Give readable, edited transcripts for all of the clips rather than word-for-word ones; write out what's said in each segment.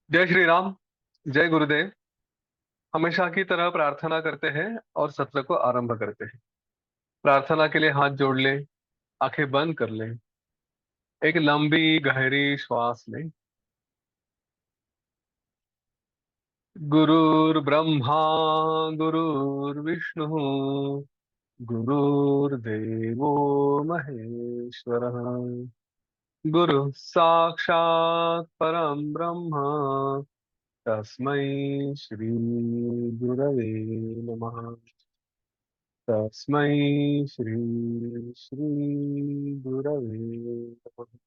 जय श्री राम। जय गुरुदेव। हमेशा की तरह प्रार्थना करते हैं और सत्र को आरंभ करते हैं। प्रार्थना के लिए हाथ जोड़ लें, आंखें बंद कर लें, एक लंबी गहरी श्वास लें। गुरुर्ब्रह्मा गुरुर्विष्णु गुरुर्देवो महेश्वरः। गुरु साक्षात् परम ब्रह्म, तस्मै श्री गुरवे नमः। तस्मै श्री श्री गुरवे नमः।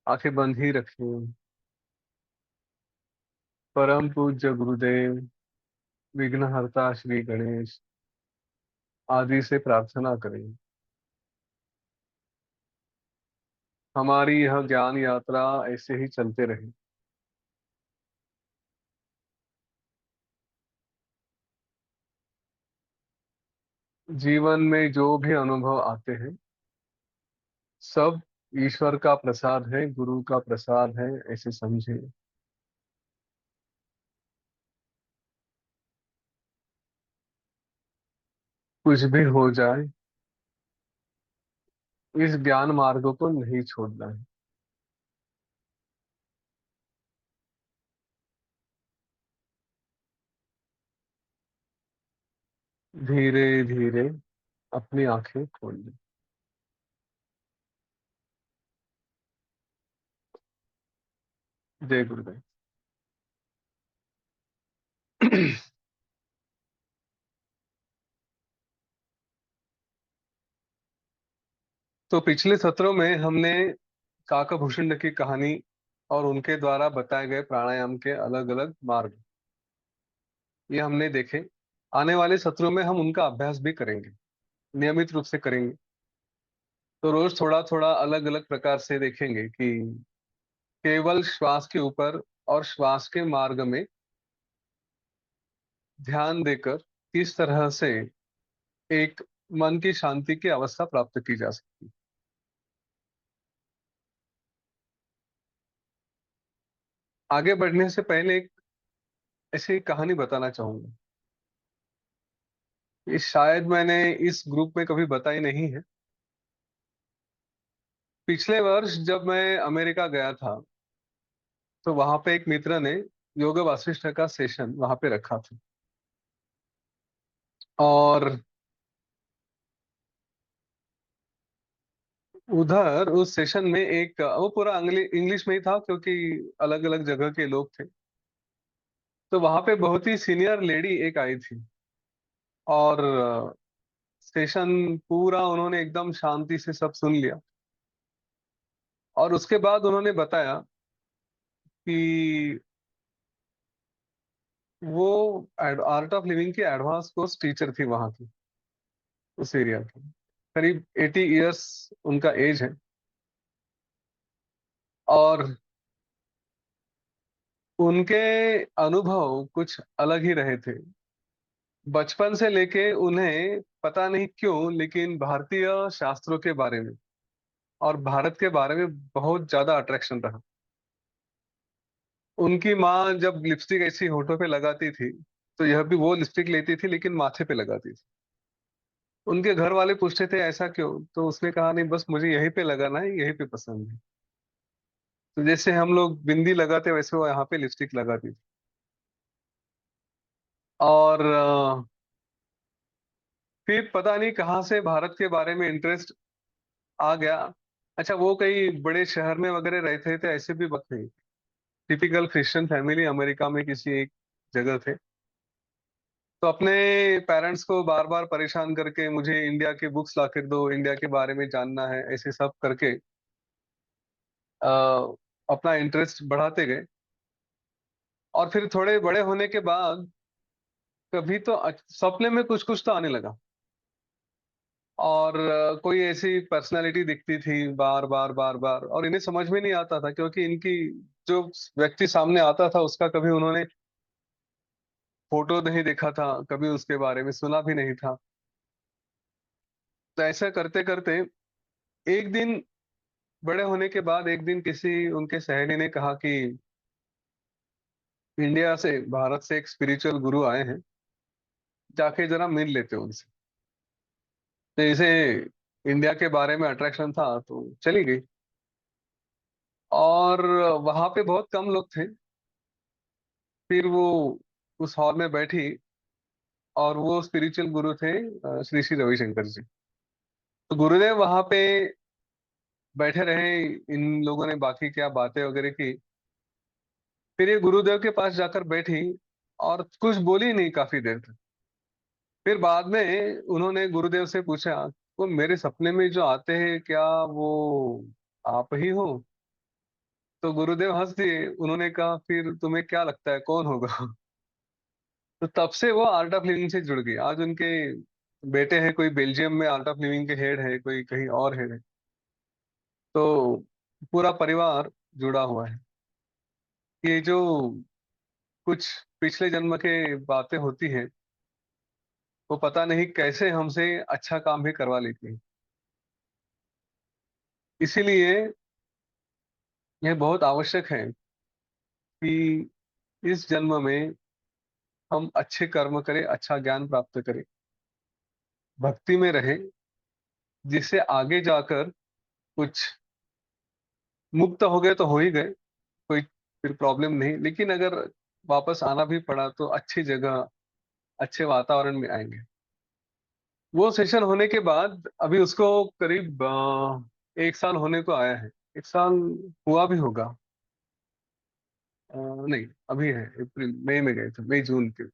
आंखें बंद ही रखें। परम पूज्य गुरुदेव विघ्नहर्ता श्री गणेश आदि से प्रार्थना करें, हमारी यह ज्ञान यात्रा ऐसे ही चलते रहे। जीवन में जो भी अनुभव आते हैं, सब ईश्वर का प्रसाद है, गुरु का प्रसाद है, ऐसे समझे। कुछ भी हो जाए, इस ज्ञान मार्ग को नहीं छोड़ना है। धीरे धीरे अपनी आंखें खोल लें। जय गुरुदेव। तो पिछले सत्रों में हमने काकभूषण की कहानी और उनके द्वारा बताए गए प्राणायाम के अलग अलग मार्ग ये हमने देखे। आने वाले सत्रों में हम उनका अभ्यास भी करेंगे, नियमित रूप से करेंगे। तो रोज थोड़ा थोड़ा अलग अलग प्रकार से देखेंगे कि केवल श्वास के ऊपर और श्वास के मार्ग में ध्यान देकर किस तरह से एक मन की शांति की अवस्था प्राप्त की जा सकती है। आगे बढ़ने से पहले एक ऐसी कहानी बताना चाहूंगा। ये शायद मैंने इस ग्रुप में कभी बताई नहीं है। पिछले वर्ष जब मैं अमेरिका गया था, तो वहां पे एक मित्र ने योग वासिष्ठ का सेशन वहां पे रखा था। और उधर उस सेशन में एक वो पूरा इंग्लिश में ही था, क्योंकि अलग अलग जगह के लोग थे। तो वहां पे बहुत ही सीनियर लेडी एक आई थी। और सेशन पूरा उन्होंने एकदम शांति से सब सुन लिया। और उसके बाद उन्होंने बताया कि वो आर्ट ऑफ लिविंग की एडवांस कोर्स टीचर थी वहां की, उस एरिया की। करीब 80 इयर्स उनका एज है। और उनके अनुभव कुछ अलग ही रहे थे। बचपन से लेके उन्हें पता नहीं क्यों, लेकिन भारतीय शास्त्रों के बारे में और भारत के बारे में बहुत ज्यादा अट्रैक्शन रहा। उनकी माँ जब लिपस्टिक ऐसी होठों पे लगाती थी, तो यह भी वो लिपस्टिक लेती थी लेकिन माथे पे लगाती थी। उनके घर वाले पूछते थे ऐसा क्यों, तो उसने कहा नहीं, बस मुझे यहीं पे लगाना है, यहीं पे पसंद है। तो जैसे हम लोग बिंदी लगाते वैसे वो यहाँ पे लिपस्टिक लगाती थी। और फिर पता नहीं कहाँ से भारत के बारे में इंटरेस्ट आ गया। अच्छा, वो कई बड़े शहर में वगैरह रहते थे, ऐसे भी बात नहीं। टिपिकल क्रिश्चियन फैमिली अमेरिका में किसी एक जगह थे। तो अपने पेरेंट्स को बार बार परेशान करके मुझे इंडिया के बुक्स ला कर दो, इंडिया के बारे में जानना है, ऐसे सब करके आ, अपना इंटरेस्ट बढ़ाते गए। और फिर थोड़े बड़े होने के बाद कभी तो सपने में कुछ कुछ तो आने लगा। और कोई ऐसी पर्सनालिटी दिखती थी बार बार बार बार, और इन्हें समझ में नहीं आता था, क्योंकि इनकी जो व्यक्ति सामने आता था उसका कभी उन्होंने फोटो नहीं देखा था, कभी उसके बारे में सुना भी नहीं था। तो ऐसा करते करते एक दिन बड़े होने के बाद एक दिन किसी उनके सहेली ने कहा कि इंडिया से, भारत से एक स्पिरिचुअल गुरु आए हैं, जाके जरा मिल लेते हैं उनसे। तो इसे इंडिया के बारे में अट्रैक्शन था तो चली गई। और वहां पे बहुत कम लोग थे। फिर वो उस हॉल में बैठी, और वो स्पिरिचुअल गुरु थे श्री श्री रविशंकर जी। तो गुरुदेव वहां पे बैठे रहे, इन लोगों ने बाकी क्या बातें वगैरह की। फिर ये गुरुदेव के पास जाकर बैठी और कुछ बोली नहीं काफी देर तक। फिर बाद में उन्होंने गुरुदेव से पूछा, वो मेरे सपने में जो आते हैं क्या वो आप ही हो? तो गुरुदेव हंस दिए। उन्होंने कहा, फिर तुम्हें क्या लगता है कौन होगा? तो तब से वो आर्ट ऑफ लिविंग से जुड़ गई। आज उनके बेटे हैं, कोई बेल्जियम में आर्ट ऑफ लिविंग के हेड है, कोई कहीं और हेड है। तो पूरा परिवार जुड़ा हुआ है। ये जो कुछ पिछले जन्म के बातें होती हैं, वो पता नहीं कैसे हमसे अच्छा काम भी करवा लेती हैं। इसीलिए यह बहुत आवश्यक है कि इस जन्म में हम अच्छे कर्म करें, अच्छा ज्ञान प्राप्त करें, भक्ति में रहें, जिससे आगे जाकर कुछ मुक्त हो गए तो हो ही गए, कोई फिर प्रॉब्लम नहीं। लेकिन अगर वापस आना भी पड़ा तो अच्छी जगह, अच्छे वातावरण में आएंगे। वो सेशन होने के बाद अभी उसको करीब 1 साल होने को आया है। 1 साल हुआ भी होगा। नहीं, अभी है, अप्रैल मई में गए थे, मई जून के।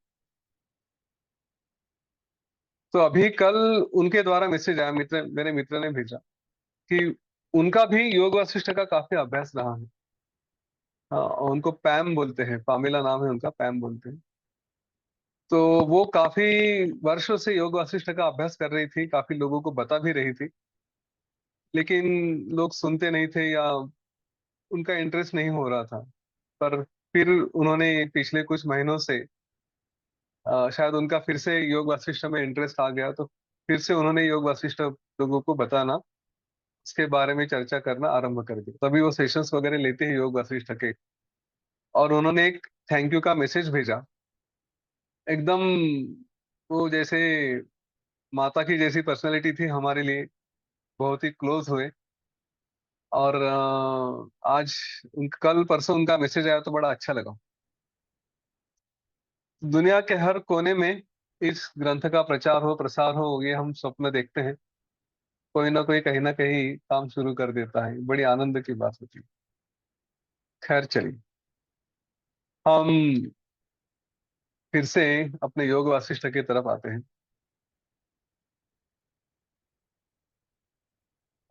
तो अभी कल उनके द्वारा मैसेज आया, मेरे मित्र ने भेजा कि उनका भी योग वासिष्ठ का काफी अभ्यास रहा है। हाँ, और उनको पैम बोलते हैं, पामिला नाम है उनका, पैम बोलते हैं। तो वो काफी वर्षों से योग वासिष्ठ का अभ्यास कर रही थी, काफी लोगों को बता भी रही थी। लेकिन लोग सुनते नहीं थे, या उनका इंटरेस्ट नहीं हो रहा था। पर फिर उन्होंने पिछले कुछ महीनों से शायद उनका फिर से योग वासिष्ठ में इंटरेस्ट आ गया, तो फिर से उन्होंने योग वासिष्ठ लोगों को बताना, इसके बारे में चर्चा करना आरंभ कर दिया। तभी वो सेशंस वगैरह लेते हैं योग वासिष्ठ के। और उन्होंने एक थैंक यू का मैसेज भेजा, एकदम वो जैसे माता की जैसी पर्सनैलिटी थी हमारे लिए, बहुत ही क्लोज हुए। और आज कल परसों उनका मैसेज आया तो बड़ा अच्छा लगा। दुनिया के हर कोने में इस ग्रंथ का प्रचार हो, प्रसार हो, ये हम स्वप्न देखते हैं। कोई ना कोई कहीं ना कहीं काम शुरू कर देता है, बड़ी आनंद की बात होती है। खैर चलिए, हम फिर से अपने योग वासिष्ठ की तरफ आते हैं।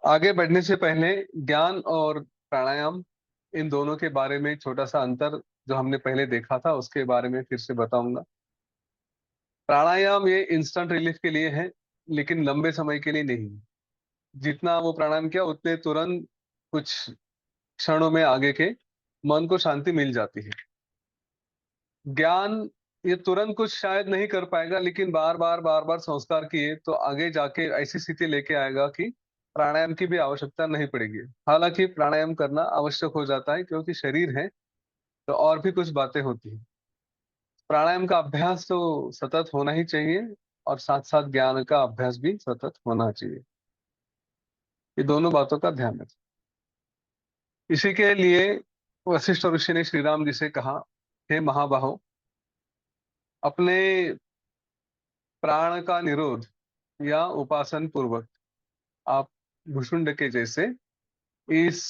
आगे बढ़ने से पहले ज्ञान और प्राणायाम, इन दोनों के बारे में छोटा सा अंतर जो हमने पहले देखा था उसके बारे में फिर से बताऊंगा। प्राणायाम ये इंस्टेंट रिलीफ के लिए है, लेकिन लंबे समय के लिए नहीं। जितना वो प्राणायाम किया उतने तुरंत कुछ क्षणों में आगे के मन को शांति मिल जाती है। ज्ञान ये तुरंत कुछ शायद नहीं कर पाएगा, लेकिन बार बार संस्कार किए तो आगे जाके ऐसी स्थिति लेके आएगा कि प्राणायाम की भी आवश्यकता नहीं पड़ेगी। हालांकि प्राणायाम करना आवश्यक हो जाता है, क्योंकि शरीर है तो और भी कुछ बातें होती हैं। प्राणायाम का अभ्यास तो सतत होना ही चाहिए, और साथ साथ ज्ञान का अभ्यास भी सतत होना चाहिए। ये दोनों बातों का ध्यान रखें। इसी के लिए वशिष्ठ ऋषि ने श्री राम जी से कहा, हे महाबाहो, अपने प्राण का निरोध या उपासन पूर्वक आप भुषुंड के जैसे इस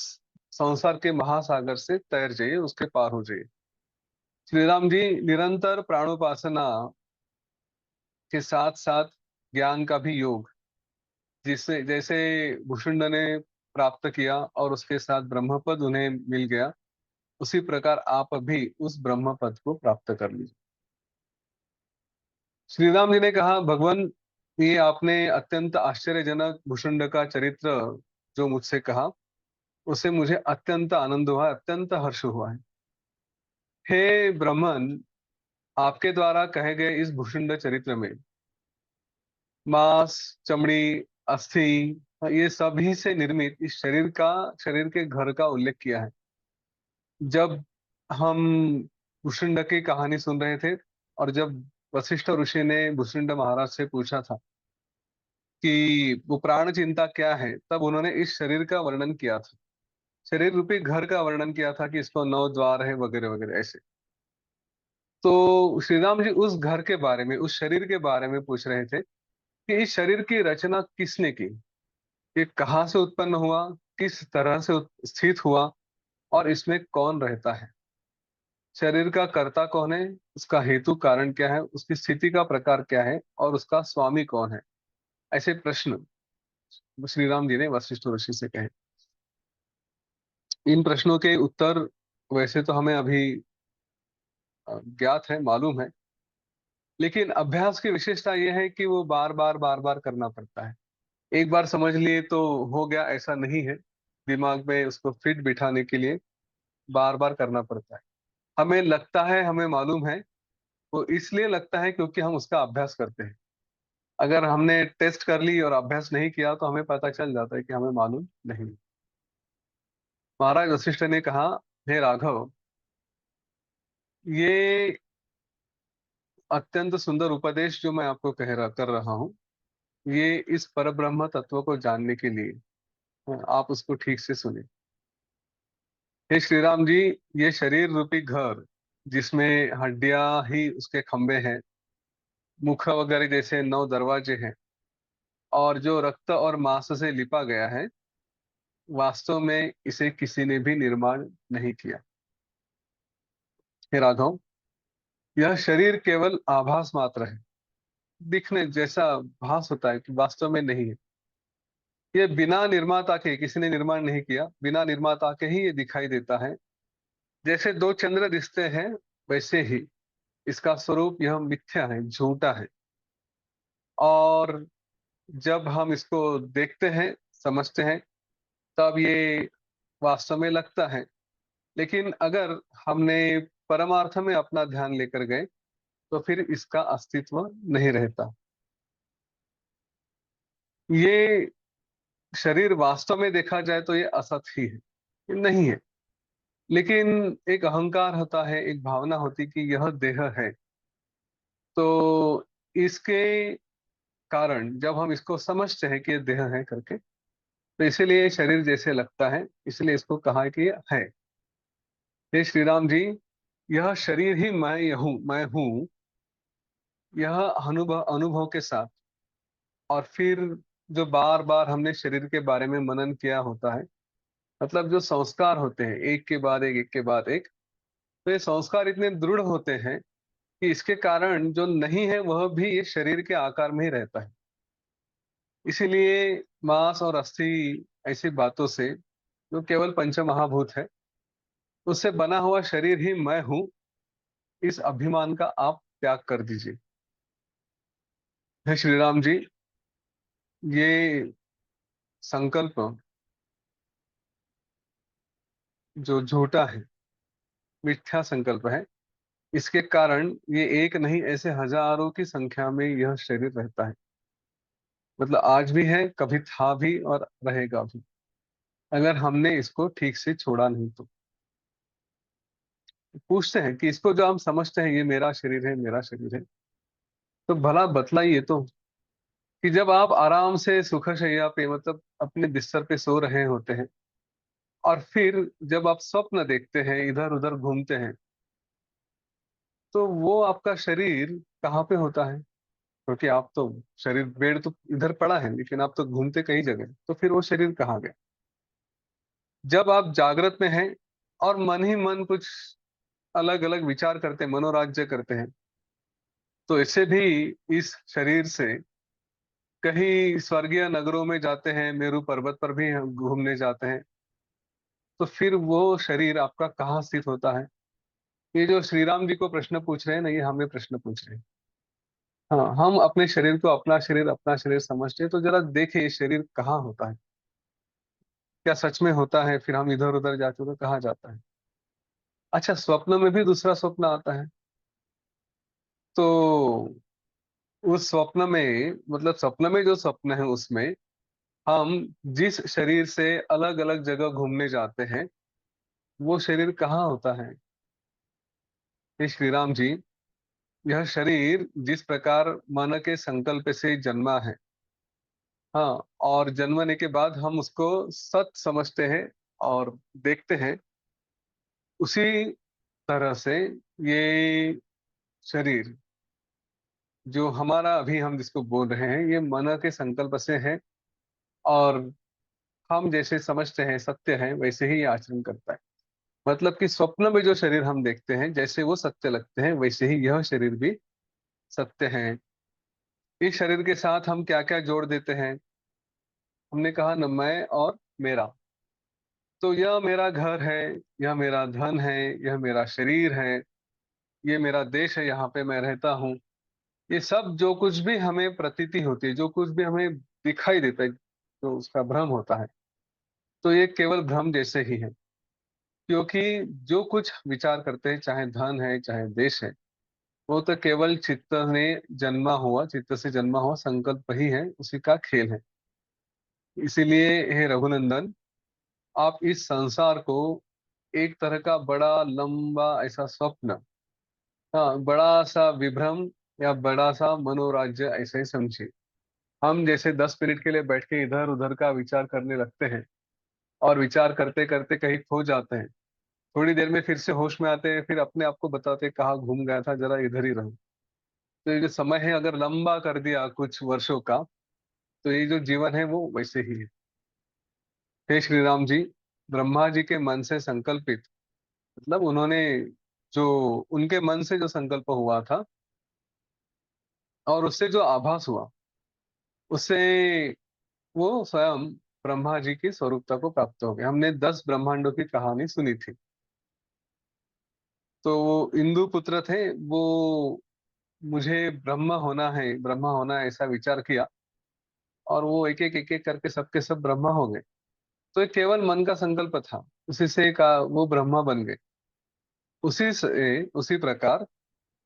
संसार के महासागर से तैर जाइए, उसके पार हो जाइए। श्री राम जी निरंतर प्राणोपासना के साथ साथ ज्ञान का भी योग, जिससे जैसे भुषुंड ने प्राप्त किया और उसके साथ ब्रह्मपद उन्हें मिल गया, उसी प्रकार आप भी उस ब्रह्म पद को प्राप्त कर लीजिए। श्री राम जी ने कहा, भगवान, ये आपने अत्यंत आश्चर्यजनक भुषुंड का चरित्र जो मुझसे कहा, उससे मुझे अत्यंत आनंद हुआ, अत्यंत हर्ष हुआ है। हे ब्राह्मण, आपके द्वारा कहे गए इस भुषुंड चरित्र में मांस, चमड़ी, अस्थि, ये सभी से निर्मित इस शरीर के घर का उल्लेख किया है। जब हम भुसुंड की कहानी सुन रहे थे, और जब वशिष्ठ ऋषि ने भुसुंड महाराज से पूछा था कि वो प्राण चिंता क्या है, तब उन्होंने इस शरीर का वर्णन किया था। शरीर रूपी घर का वर्णन किया था कि इसको 9 द्वार है, वगैरह वगैरह ऐसे। तो श्री राम जी उस घर के बारे में, उस शरीर के बारे में पूछ रहे थे कि इस शरीर की रचना किसने की, ये कहाँ से उत्पन्न हुआ, किस तरह से स्थित हुआ, और इसमें कौन रहता है, शरीर का कर्ता कौन है, उसका हेतु कारण क्या है, उसकी स्थिति का प्रकार क्या है, और उसका स्वामी कौन है। ऐसे प्रश्न श्री राम जी ने वशिष्ठ ऋषि से कहे। इन प्रश्नों के उत्तर वैसे तो हमें अभी ज्ञात है, मालूम है, लेकिन अभ्यास की विशेषता यह है कि वो बार बार करना पड़ता है। एक बार समझ लिए तो हो गया, ऐसा नहीं है। दिमाग में उसको फिट बिठाने के लिए बार बार करना पड़ता है। हमें लगता है हमें मालूम है, वो इसलिए लगता है क्योंकि हम उसका अभ्यास करते हैं। अगर हमने टेस्ट कर ली और अभ्यास नहीं किया तो हमें पता चल जाता है कि हमें मालूम नहीं। महाराज वशिष्ठ ने कहा, हे राघव, ये अत्यंत सुंदर उपदेश जो मैं आपको कर रहा हूँ, ये इस परब्रह्म तत्व को जानने के लिए है। आप उसको ठीक से सुने। हे श्री राम जी, ये शरीर रूपी घर, जिसमें हड्डियां ही उसके खंभे हैं, मुख वगैरह जैसे 9 दरवाजे हैं, और जो रक्त और मांस से लिपा गया है, वास्तव में इसे किसी ने भी निर्माण नहीं किया। हे राघव, यह शरीर केवल आभास मात्र है, दिखने जैसा भास होता है कि वास्तव में नहीं है। ये बिना निर्माता के, किसी ने निर्माण नहीं किया, बिना निर्माता के ही ये दिखाई देता है। जैसे 2 चंद्र दिखते हैं, वैसे ही इसका स्वरूप यह मिथ्या है, झूठा है। और जब हम इसको देखते हैं, समझते हैं, तब ये वास्तव में लगता है। लेकिन अगर हमने परमार्थ में अपना ध्यान लेकर गए, तो फिर इसका अस्तित्व नहीं रहता। ये शरीर वास्तव में देखा जाए तो ये असत ही है, ये नहीं है। लेकिन एक अहंकार होता है, एक भावना होती कि यह देह है। तो इसके कारण जब हम इसको समझते हैं कि ये देह है करके, तो इसीलिए शरीर जैसे लगता है, इसलिए इसको कहा है कि ये है। हे श्री राम जी, यह शरीर ही मैं हूँ, यह अनुभव अनुभव के साथ। और फिर जो बार बार हमने शरीर के बारे में मनन किया होता है, मतलब जो संस्कार होते हैं एक के बाद एक, एक के बाद एक, तो ये संस्कार इतने दृढ़ होते हैं कि इसके कारण जो नहीं है वह भी ये शरीर के आकार में ही रहता है। इसीलिए मांस और अस्थि ऐसी बातों से, जो केवल पंच महाभूत है, उससे बना हुआ शरीर ही मैं हूँ, इस अभिमान का आप त्याग कर दीजिए। हे श्री राम जी, ये संकल्प जो झूठा है, मिथ्या संकल्प है, इसके कारण ये एक नहीं, ऐसे हजारों की संख्या में यह शरीर रहता है। मतलब आज भी है, कभी था भी, और रहेगा भी, अगर हमने इसको ठीक से छोड़ा नहीं तो। पूछते हैं कि इसको जो हम समझते हैं ये मेरा शरीर है, मेरा शरीर है, तो भला बतलाइए तो, कि जब आप आराम से सुखशैया पे, मतलब अपने बिस्तर पे सो रहे होते हैं, और फिर जब आप स्वप्न देखते हैं, इधर उधर घूमते हैं, तो वो आपका शरीर कहाँ पे होता है? क्योंकि आप तो, शरीर बेड तो इधर पड़ा है, लेकिन आप तो घूमते कई जगह, तो फिर वो शरीर कहाँ गया? जब आप जागृत में हैं और मन ही मन कुछ अलग अलग विचार करते हैं, मनोराज्य करते हैं, तो ऐसे भी इस शरीर से कहीं स्वर्गीय नगरों में जाते हैं, मेरू पर्वत पर भी हम घूमने जाते हैं, तो फिर वो शरीर आपका कहाँ स्थित होता है? ये जो श्री राम जी को प्रश्न पूछ रहे हैं ना, ये हमें प्रश्न पूछ रहे हैं। हाँ, हम अपने शरीर को अपना शरीर समझते हैं, तो जरा देखिए ये शरीर कहाँ होता है, क्या सच में होता है? फिर हम इधर उधर जाते हैं तो कहाँ जाता है? अच्छा, स्वप्न में भी दूसरा स्वप्न आता है। तो उस स्वप्न में, मतलब स्वप्न में जो स्वप्न है उसमें हम जिस शरीर से अलग अलग जगह घूमने जाते हैं, वो शरीर कहाँ होता है? हे श्री राम जी, यह शरीर जिस प्रकार मन के संकल्प से जन्मा है, हाँ, और जन्मने के बाद हम उसको सत समझते हैं और देखते हैं, उसी तरह से ये शरीर जो हमारा अभी हम जिसको बोल रहे हैं, ये मन के संकल्प से है, और हम जैसे समझते हैं सत्य है, वैसे ही ये आचरण करता है। मतलब कि स्वप्न में जो शरीर हम देखते हैं, जैसे वो सत्य लगते हैं, वैसे ही यह शरीर भी सत्य है। इस शरीर के साथ हम क्या क्या जोड़ देते हैं? हमने कहा न, मैं और मेरा। तो यह मेरा घर है, यह मेरा धन है, यह मेरा शरीर है, ये मेरा देश है, यहाँ पे मैं रहता हूँ। ये सब जो कुछ भी हमें प्रतीति होती है, जो कुछ भी हमें दिखाई देता है, जो उसका भ्रम होता है, तो ये केवल भ्रम जैसे ही है। क्योंकि जो कुछ विचार करते हैं, चाहे धन है चाहे देश है, वो तो केवल चित्त ने जन्मा हुआ, चित्त से जन्मा हुआ संकल्प ही है, उसी का खेल है। इसीलिए हे रघुनंदन, आप इस संसार को एक तरह का बड़ा लंबा ऐसा स्वप्न, हाँ, बड़ा सा विभ्रम या बड़ा सा मनोराज्य ऐसे ही समझिए। हम जैसे 10 मिनट के लिए बैठ के इधर उधर का विचार करने लगते हैं, और विचार करते करते कहीं खो जाते हैं, थोड़ी देर में फिर से होश में आते हैं, फिर अपने आप को बताते हैं कहाँ घूम गया था, जरा इधर ही रहो। तो ये जो समय है, अगर लंबा कर दिया कुछ वर्षों का, तो ये जो जीवन है वो वैसे ही है। हे श्री राम जी, ब्रह्मा जी के मन से संकल्पित, मतलब उन्होंने जो, उनके मन से जो संकल्प हुआ था और उससे जो आभास हुआ, उससे वो स्वयं ब्रह्मा जी की स्वरूपता को प्राप्त हो गया। हमने 10 ब्रह्मांडों की कहानी सुनी थी। तो वो इंदु पुत्र थे, वो मुझे ब्रह्म होना है, ब्रह्मा होना है, ऐसा विचार किया, और वो एक एक करके सबके सब ब्रह्मा हो गए। तो ये केवल मन का संकल्प था, उसी से का वो ब्रह्मा बन गए। उसी प्रकार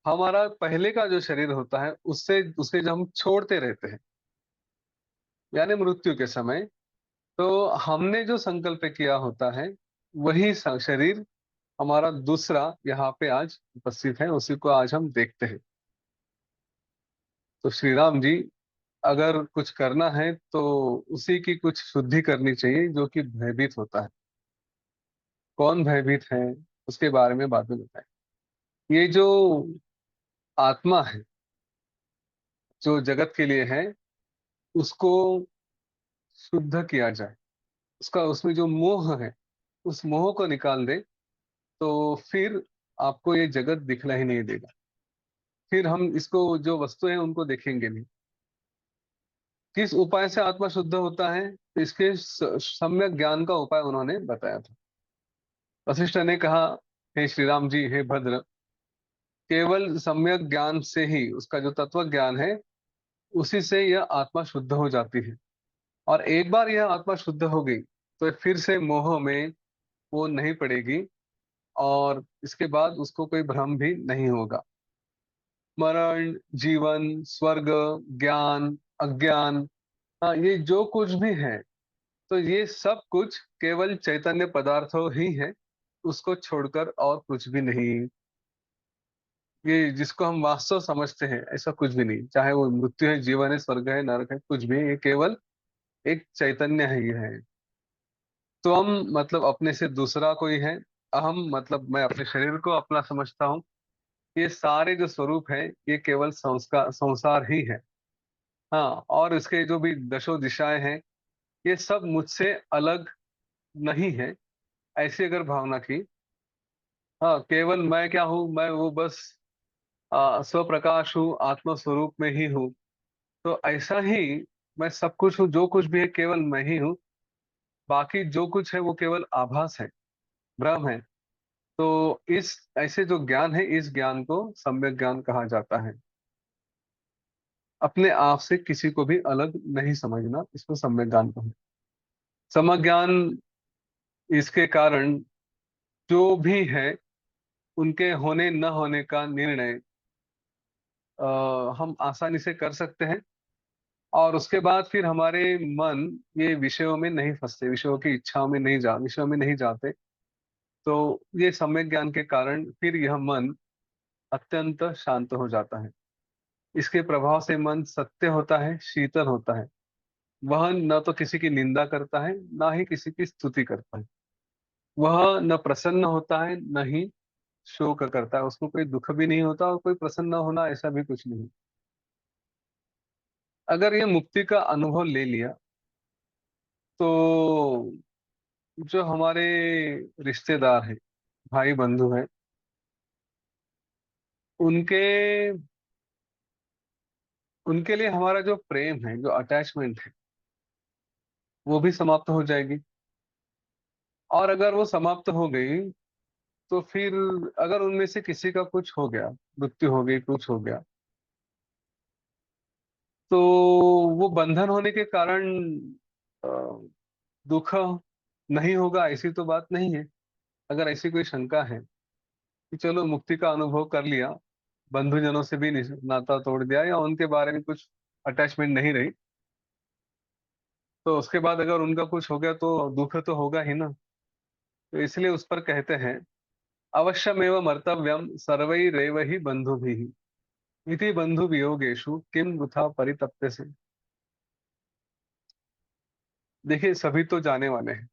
हमारा पहले का जो शरीर होता है, उससे उसे जब हम छोड़ते रहते हैं, यानी मृत्यु के समय, तो हमने जो संकल्प किया होता है, वही शरीर हमारा दूसरा यहाँ पे आज उपस्थित है, उसी को आज हम देखते हैं। तो श्री राम जी, अगर कुछ करना है तो उसी की कुछ शुद्धि करनी चाहिए, जो कि भयभीत होता है। कौन भयभीत है, उसके बारे में बाद में बताएं। ये जो आत्मा है, जो जगत के लिए है, उसको शुद्ध किया जाए, उसका उसमें जो मोह है, उस मोह को निकाल दे, तो फिर आपको ये जगत दिखला ही नहीं देगा। फिर हम इसको, जो वस्तु है, उनको देखेंगे नहीं। किस उपाय से आत्मा शुद्ध होता है? इसके सम्यक ज्ञान का उपाय उन्होंने बताया था। वशिष्ठ ने कहा, हे श्री राम जी, हे भद्र, केवल सम्यक ज्ञान से ही, उसका जो तत्व ज्ञान है, उसी से यह आत्मा शुद्ध हो जाती है। और एक बार यह आत्मा शुद्ध हो गई, तो फिर से मोह में वो नहीं पड़ेगी, और इसके बाद उसको कोई भ्रम भी नहीं होगा। मरण, जीवन, स्वर्ग, ज्ञान, अज्ञान, हाँ, ये जो कुछ भी है, तो ये सब कुछ केवल चैतन्य पदार्थों ही है, उसको छोड़कर और कुछ भी नहीं। ये जिसको हम वास्तव समझते हैं, ऐसा कुछ भी नहीं, चाहे वो मृत्यु है, जीवन है, स्वर्ग है, नरक है, कुछ भी, ये केवल एक चैतन्य ही है। तो हम मतलब अपने से दूसरा कोई है, अहम, मतलब मैं अपने शरीर को अपना समझता हूँ। ये सारे जो स्वरूप है, ये केवल संस्कार संसार ही है। हाँ, और इसके जो भी दशो दिशाएं हैं, ये सब मुझसे अलग नहीं है, ऐसी अगर भावना की, हाँ, केवल मैं क्या हूँ, मैं वो बस स्वप्रकाश हूँ, आत्म स्वरूप में ही हूँ। तो ऐसा ही मैं सब कुछ हूँ, जो कुछ भी है केवल मैं ही हूँ। बाकी जो कुछ है वो केवल आभास है, भ्रम है। तो इस ऐसे जो ज्ञान है, इस ज्ञान को सम्यक ज्ञान कहा जाता है। अपने आप से किसी को भी अलग नहीं समझना, इसको सम्यक ज्ञान कहते हैं। सम्यक ज्ञान, इसके कारण जो भी है, उनके होने न होने का निर्णय हम आसानी से कर सकते हैं। और उसके बाद फिर हमारे मन ये विषयों में नहीं फंसते, विषयों की इच्छाओं में नहीं जा विषयों में नहीं जाते। तो ये सम्यक ज्ञान के कारण फिर यह मन अत्यंत शांत हो जाता है। इसके प्रभाव से मन सत्य होता है, शीतल होता है। वह न तो किसी की निंदा करता है, ना ही किसी की स्तुति करता है। वह न प्रसन्न होता है, न ही शोक करता है। उसको कोई दुख भी नहीं होता और कोई प्रसन्न होना ऐसा भी कुछ नहीं। अगर ये मुक्ति का अनुभव ले लिया तो जो हमारे रिश्तेदार हैं, भाई बंधु हैं, उनके उनके लिए हमारा जो प्रेम है, जो अटैचमेंट है, वो भी समाप्त हो जाएगी। और अगर वो समाप्त हो गई तो फिर अगर उनमें से किसी का कुछ हो गया, मृत्यु हो गई, कुछ हो गया, तो वो बंधन होने के कारण अ, दुख नहीं होगा, ऐसी तो बात नहीं है। अगर ऐसी कोई शंका है कि चलो मुक्ति का अनुभव कर लिया, बंधुजनों से भी नाता तोड़ दिया या उनके बारे में कुछ अटैचमेंट नहीं रही, तो उसके बाद अगर उनका कुछ हो गया तो दुख तो होगा ही ना। तो इसलिए उस पर कहते हैं, अवश्यमेव मर्तव्यम सर्वैरेव ही बंधुभिः इति बंधु वियोगेषु किम वृथा परितप्यसे। देखिए, सभी तो जाने वाले हैं,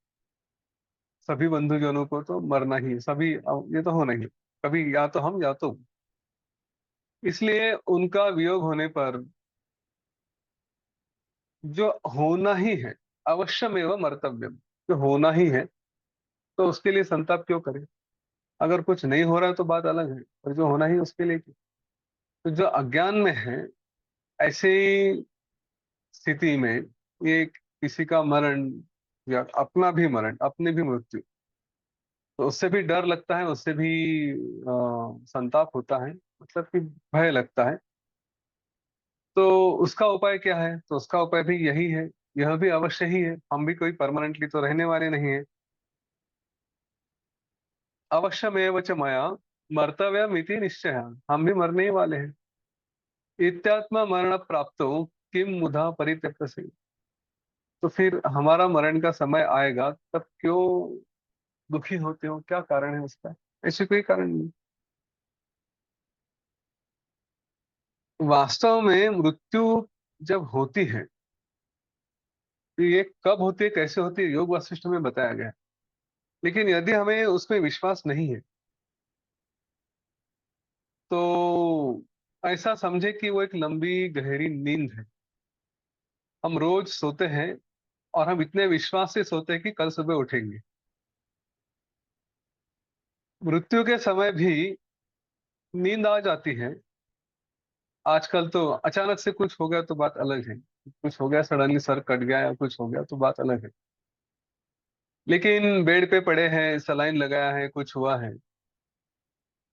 सभी बंधुजनों को तो मरना ही है, सभी ये तो होना ही है। कभी या तो हम या तो वो। इसलिए उनका वियोग होने पर जो होना ही है, अवश्यमेव मर्तव्यम, जो होना ही है, तो उसके लिए संताप क्यों करें। अगर कुछ नहीं हो रहा है तो बात अलग है, पर जो होना ही उसके लिए क्यों? तो जो अज्ञान में है, ऐसी स्थिति में ये किसी का मरण या अपना भी मरण, अपनी भी मृत्यु, तो उससे भी डर लगता है, उससे भी संताप होता है, मतलब कि भय लगता है। तो उसका उपाय क्या है? तो उसका उपाय भी यही है, यह भी अवश्य ही है। हम भी कोई परमानेंटली तो रहने वाले नहीं है। अवश्यमेव च मया मर्तव्यमिति निश्चय, हम भी मरने ही वाले हैं। इत्यात्मा मरण प्राप्तो किम मुधा परित्यक्तसे। तो फिर हमारा मरण का समय आएगा, तब क्यों दुखी होते हो? क्या कारण है उसका? ऐसे कोई कारण नहीं। वास्तव में मृत्यु जब होती है, तो ये कब होती है, कैसे होती है, योग वासिष्ठ में बताया गया है। लेकिन यदि हमें उसमें विश्वास नहीं है, तो ऐसा समझे कि वो एक लंबी गहरी नींद है। हम रोज सोते हैं और हम इतने विश्वास से सोते हैं कि कल सुबह उठेंगे। मृत्यु के समय भी नींद आ जाती है। आजकल तो अचानक से कुछ हो गया तो बात अलग है, कुछ हो गया सडनली, सर कट गया या कुछ हो गया तो बात अलग है। लेकिन बेड पे पड़े हैं, सलाइन लगाया है, कुछ हुआ है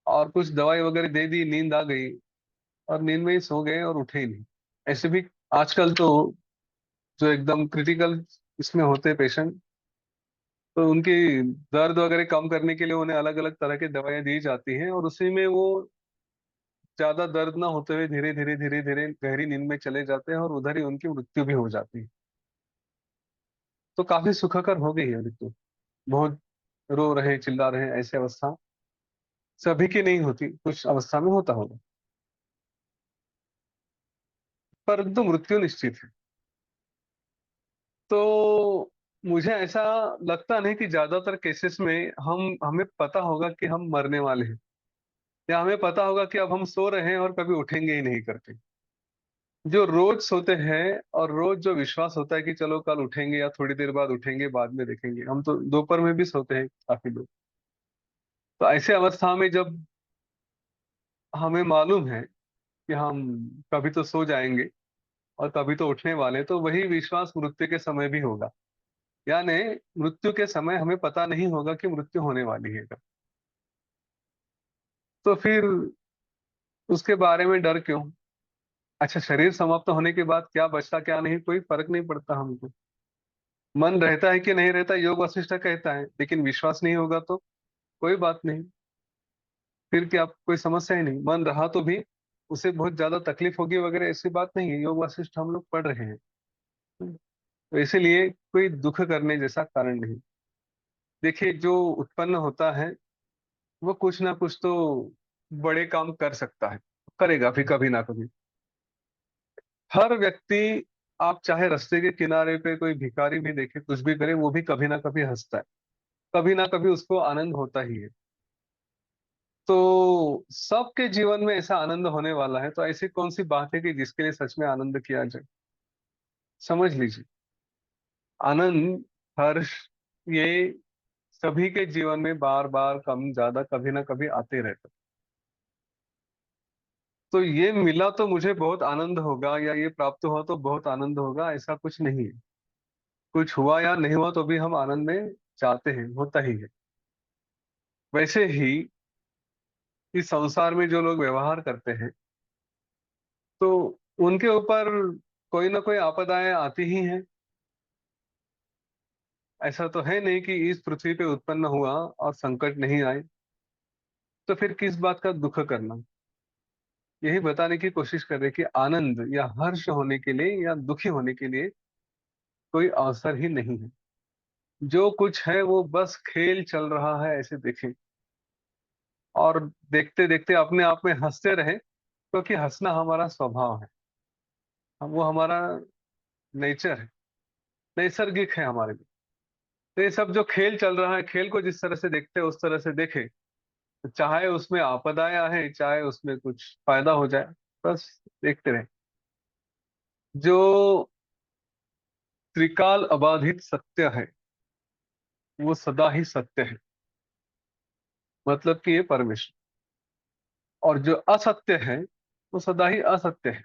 और कुछ दवाई वगैरह दे दी, नींद आ गई और नींद में ही सो गए और उठे ही नहीं। ऐसे भी आजकल तो जो एकदम क्रिटिकल इसमें होते पेशेंट, तो उनकी दर्द वगैरह कम करने के लिए उन्हें अलग अलग तरह की दवाइयां दी जाती हैं और उसी में वो ज्यादा दर्द ना होते हुए धीरे धीरे धीरे धीरे गहरी नींद में चले जाते हैं और उधर ही उनकी मृत्यु भी हो जाती है। तो काफी सुखकर हो गई है मृत्यु। बहुत रो रहे, चिल्ला रहे, ऐसी अवस्था सभी की नहीं होती, कुछ अवस्था में होता होगा, परंतु मृत्यु निश्चित है। तो मुझे ऐसा लगता नहीं कि ज्यादातर केसेस में हम हमें पता होगा कि हम मरने वाले हैं, या हमें पता होगा कि अब हम सो रहे हैं और कभी उठेंगे ही नहीं करके। जो रोज सोते हैं और रोज जो विश्वास होता है कि चलो कल उठेंगे या थोड़ी देर बाद उठेंगे, बाद में देखेंगे, हम तो दोपहर में भी सोते हैं काफी लोग। तो ऐसे अवस्था में जब हमें मालूम है कि हम कभी तो सो जाएंगे और कभी तो उठने वाले हैं, तो वही विश्वास मृत्यु के समय भी होगा। यानी मृत्यु के समय हमें पता नहीं होगा कि मृत्यु होने वाली है कब। तो फिर उसके बारे में डर क्यों? अच्छा, शरीर समाप्त होने के बाद क्या बचता क्या नहीं, कोई फर्क नहीं पड़ता हमको। मन रहता है कि नहीं रहता, योग वशिष्ठ कहता है, लेकिन विश्वास नहीं होगा तो कोई बात नहीं, फिर क्या कोई समस्या ही नहीं, मन रहा तो भी उसे बहुत ज्यादा तकलीफ होगी वगैरह, ऐसी बात नहीं है। योग वासिष्ठ हम लोग पढ़ रहे हैं, तो इसीलिए कोई दुख करने जैसा कारण नहीं। देखिए, जो उत्पन्न होता है वो कुछ ना कुछ तो बड़े काम कर सकता है, करेगा भी कभी ना कभी। हर व्यक्ति, आप चाहे रास्ते के किनारे पे कोई भिखारी भी देखे, कुछ भी करे, वो भी कभी ना कभी हंसता है, कभी ना कभी उसको आनंद होता ही है। तो सबके जीवन में ऐसा आनंद होने वाला है, तो ऐसी कौन सी बात है कि जिसके लिए सच में आनंद किया जाए। समझ लीजिए, आनंद, हर्ष, ये सभी के जीवन में बार बार कम ज्यादा कभी ना कभी आते रहते। तो ये मिला तो मुझे बहुत आनंद होगा, या ये प्राप्त हुआ तो बहुत आनंद होगा, ऐसा कुछ नहीं है। कुछ हुआ या नहीं हुआ तो भी हम आनंद में चाहते हैं, होता ही है। वैसे ही इस संसार में जो लोग व्यवहार करते हैं, तो उनके ऊपर कोई ना कोई आपदाएं आती ही हैं। ऐसा तो है नहीं कि इस पृथ्वी पे उत्पन्न हुआ और संकट नहीं आए। तो फिर किस बात का दुख करना। यही बताने की कोशिश कर रहे कि आनंद या हर्ष होने के लिए या दुखी होने के लिए कोई अवसर ही नहीं है। जो कुछ है वो बस खेल चल रहा है, ऐसे देखें। और देखते देखते अपने आप में हंसते रहे, क्योंकि हंसना हमारा स्वभाव है, वो हमारा नेचर है, नैसर्गिक है हमारे लिए। तो ये सब जो खेल चल रहा है, खेल को जिस तरह से देखते हैं उस तरह से देखे। तो चाहे उसमें आपदाएं आए, चाहे उसमें कुछ फायदा हो जाए, बस देखते रहे। जो त्रिकाल अबाधित सत्य है, वो सदा ही सत्य है। मतलब कि ये परमेश्वर। और जो असत्य है, वो सदा ही असत्य है।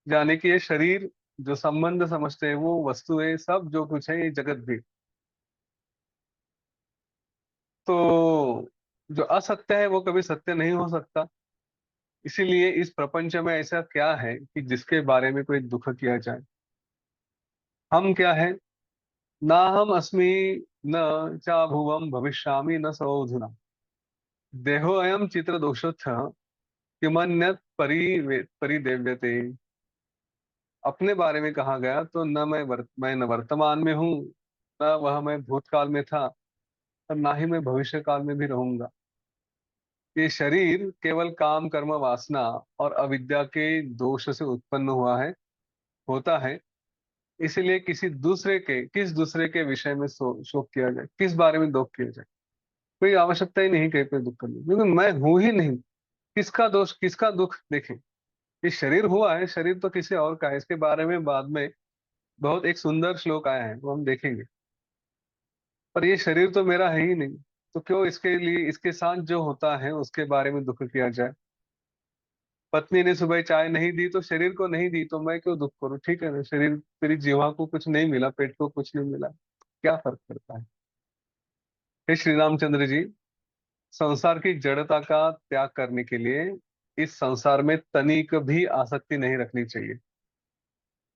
यानी कि ये शरीर, जो संबंध समझते हैं, वो वस्तुएं, सब जो कुछ है, ये जगत भी। तो जो असत्य है वो कभी सत्य नहीं हो सकता। इसीलिए इस प्रपंच में ऐसा क्या है कि जिसके बारे में कोई दुख किया जाए। हम क्या है? ना हम अस्मि, न चा भुवम भविष्यामि न सौधुना, देहो अयम चित्र दोषोत्थ, किमन्यत् परिदेव्यते। अपने बारे में कहा गया तो न मैं न वर्तमान में हूँ, न वह मैं भूतकाल में था, और ना ही मैं भविष्य काल में भी रहूंगा। ये शरीर केवल काम कर्म वासना और अविद्या के दोष से उत्पन्न हुआ है, होता है। इसीलिए किस दूसरे के विषय में शोक किया जाए, किस बारे में दुख किया जाए। कोई आवश्यकता ही नहीं कहीं पे दुख करने, क्योंकि मैं हूं ही नहीं। किसका दोष, किसका दुख देखें। ये शरीर हुआ है, शरीर तो किसी और का है। इसके बारे में बाद में बहुत एक सुंदर श्लोक आया है, वो हम देखेंगे। पर ये शरीर तो मेरा है ही नहीं, तो क्यों इसके लिए, इसके साथ जो होता है उसके बारे में दुख किया जाए। पत्नी ने सुबह चाय नहीं दी तो शरीर को नहीं दी, तो मैं क्यों दुख करूं। ठीक है ना, शरीर, तेरी जीवा को कुछ नहीं मिला, पेट को कुछ नहीं मिला, क्या फर्क पड़ता है। हे श्री रामचंद्र जी, संसार की जड़ता का त्याग करने के लिए इस संसार में तनिक भी आसक्ति नहीं रखनी चाहिए।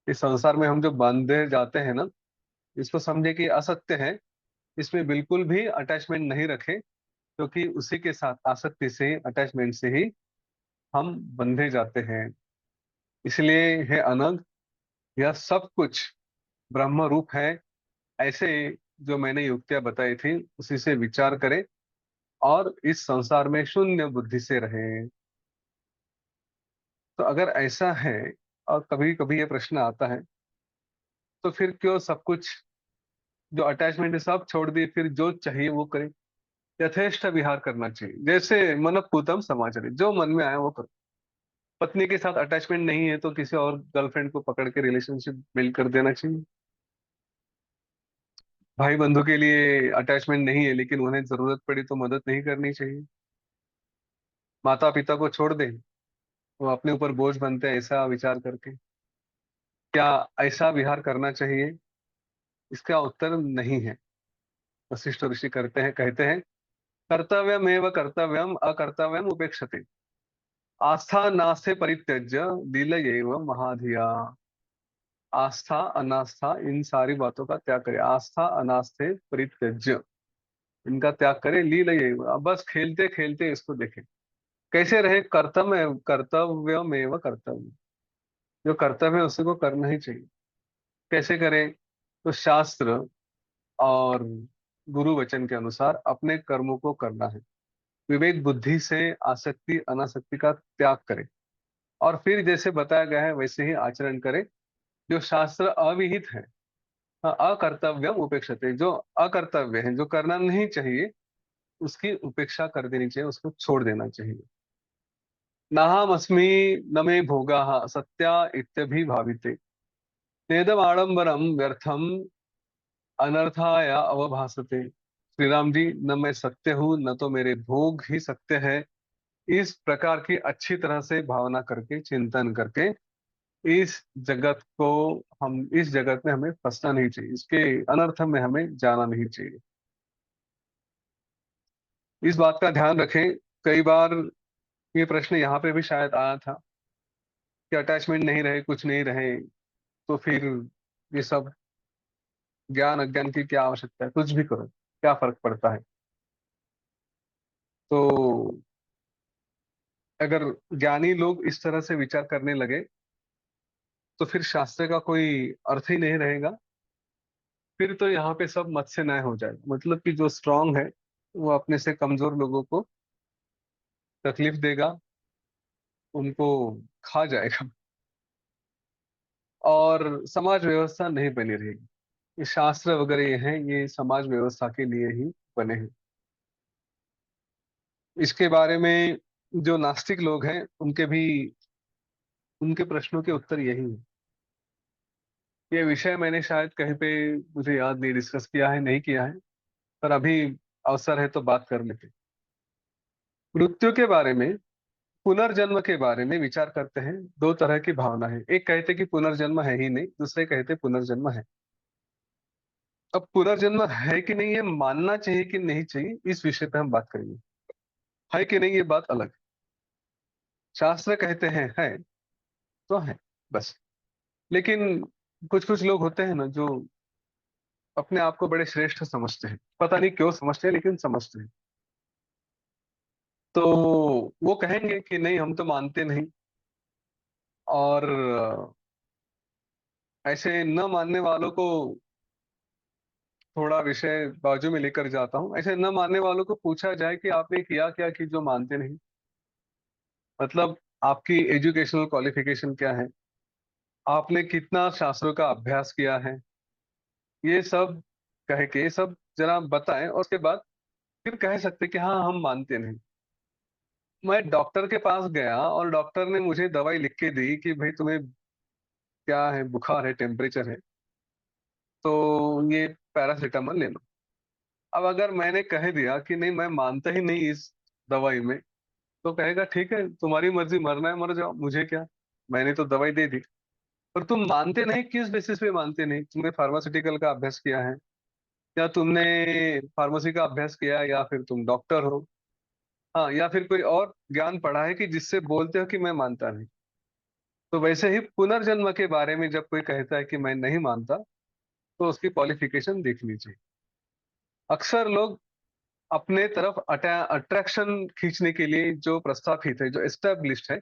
इस संसार में हम जो बंधे जाते हैं ना, इसको समझे कि असत्य है। इसमें बिल्कुल भी अटैचमेंट नहीं रखे, क्योंकि उसी के साथ आसक्ति से, अटैचमेंट से ही हम बंधे जाते हैं। इसलिए है अनंत, यह सब कुछ ब्रह्म रूप है। ऐसे जो मैंने युक्तियां बताई थी, उसी से विचार करें और इस संसार में शून्य बुद्धि से रहें। तो अगर ऐसा है, और कभी कभी ये प्रश्न आता है, तो फिर क्यों सब कुछ, जो अटैचमेंट है सब छोड़ दिए, फिर जो चाहिए वो करें। यथेष्ट विहार करना चाहिए, जैसे मन पूतम समाचरे, जो मन में आया वो करो। पत्नी के साथ अटैचमेंट नहीं है तो किसी और गर्लफ्रेंड को पकड़ के रिलेशनशिप बिल्ड कर देना चाहिए। भाई बंधु के लिए अटैचमेंट नहीं है, लेकिन उन्हें जरूरत पड़ी तो मदद नहीं करनी चाहिए। माता पिता को छोड़ दे, वो अपने ऊपर बोझ बनते हैं, ऐसा विचार करके क्या ऐसा विहार करना चाहिए? इसका उत्तर नहीं है। वशिष्ठ ऋषि करते हैं, कहते हैं, कर्तव्यमेव कर्तव्यम अकर्तव्यम उपेक्षते, आस्था नास्ते परित्यज्य लीलयैव महाधिया। आस्था अनास्था इन सारी बातों का त्याग करे, आस्था अनास्थे परित्यज्य, इनका त्याग करे, लीलयैव, अब बस खेलते खेलते इसको देखें। कैसे रहे? कर्तव्यमेव कर्तव्य, जो कर्तव्य है उसी को करना ही चाहिए। कैसे करें? तो शास्त्र और गुरु वचन के अनुसार अपने कर्मों को करना है। विवेक बुद्धि से आसक्ति अनासक्ति का त्याग करें, और फिर जैसे बताया गया है वैसे ही आचरण करें। जो शास्त्र अविहित है, हाँ, अकर्तव्यम उपेक्षते, जो अकर्तव्य है, जो करना नहीं चाहिए, उसकी उपेक्षा कर देनी चाहिए, उसको छोड़ देना चाहिए। नाहमस्मि न मे भोगाः सत्या इत्यभिभाविते, नेदम आडंबरम व्यर्थम अनर्थाय अवभासते। श्री राम जी, न मैं सत्य हूँ न तो मेरे भोग ही सत्य है। इस प्रकार की अच्छी तरह से भावना करके, चिंतन करके, इस जगत को इस जगत में हमें फंसना नहीं चाहिए, इसके अनर्थ में हमें जाना नहीं चाहिए। इस बात का ध्यान रखें। कई बार ये प्रश्न यहाँ पे भी शायद आया था कि अटैचमेंट नहीं रहे, कुछ नहीं रहे, तो फिर ये सब ज्ञान अज्ञान की क्या आवश्यकता है, कुछ भी करो, क्या फर्क पड़ता है? तो अगर ज्ञानी लोग इस तरह से विचार करने लगे, तो फिर शास्त्र का कोई अर्थ ही नहीं रहेगा। फिर तो यहाँ पे सब मत से न्याय हो जाएगा, मतलब कि जो स्ट्रांग है वो अपने से कमजोर लोगों को तकलीफ देगा, उनको खा जाएगा, और समाज व्यवस्था नहीं बनी रहेगी। ये शास्त्र वगैरह ये हैं, ये समाज व्यवस्था के लिए ही बने हैं। इसके बारे में जो नास्तिक लोग हैं उनके प्रश्नों के उत्तर यही है। ये विषय मैंने शायद कहीं पे, मुझे याद नहीं, डिस्कस किया है नहीं किया है, पर अभी अवसर है तो बात कर लेते हैं। मृत्यु के बारे में, पुनर्जन्म के बारे में विचार करते हैं। दो तरह की भावना है, एक कहते कि पुनर्जन्म है ही नहीं, दूसरे कहते पुनर्जन्म है। अब पुनर्जन्म है कि नहीं, ये मानना चाहिए कि नहीं चाहिए, इस विषय पे हम बात करेंगे। है कि नहीं, ये बात अलग है। शास्त्र कहते हैं है, तो है, बस। लेकिन कुछ कुछ लोग होते हैं ना, जो अपने आप को बड़े श्रेष्ठ समझते हैं, पता नहीं क्यों समझते हैं, लेकिन समझते हैं। तो वो कहेंगे कि नहीं, हम तो मानते नहीं। और ऐसे न मानने वालों को थोड़ा विषय बाजू में लेकर जाता हूँ। ऐसे न मानने वालों को पूछा जाए कि आपने किया क्या कि जो मानते नहीं, मतलब आपकी एजुकेशनल क्वालिफिकेशन क्या है, आपने कितना शास्त्रों का अभ्यास किया है, ये सब कह के, ये सब जरा बताएं, और उसके बाद फिर कह सकते कि हाँ, हम मानते नहीं। मैं डॉक्टर के पास गया और डॉक्टर ने मुझे दवाई लिख के दी कि भाई तुम्हें क्या है, बुखार है, टेम्परेचर है, तो ये पैरासीटामोल ले लो। अब अगर मैंने कह दिया कि नहीं, मैं मानता ही नहीं इस दवाई में, तो कहेगा ठीक है, तुम्हारी मर्जी, मरना है मर जाओ, मुझे क्या, मैंने तो दवाई दे दी। पर तुम मानते नहीं, किस बेसिस पे मानते नहीं? तुमने फार्मास्यूटिकल का अभ्यास किया है, या तुमने फार्मेसी का अभ्यास किया है, या फिर तुम डॉक्टर हो, हाँ, या फिर कोई और ज्ञान पढ़ा है कि जिससे बोलते हो कि मैं मानता नहीं। तो वैसे ही पुनर्जन्म के बारे में जब कोई कहता है कि मैं नहीं मानता, तो उसकी क्वालिफिकेशन देखनी चाहिए। अक्सर लोग अपने तरफ अट्रैक्शन खींचने के लिए जो प्रस्थापित है, जो एस्टेब्लिश्ड है,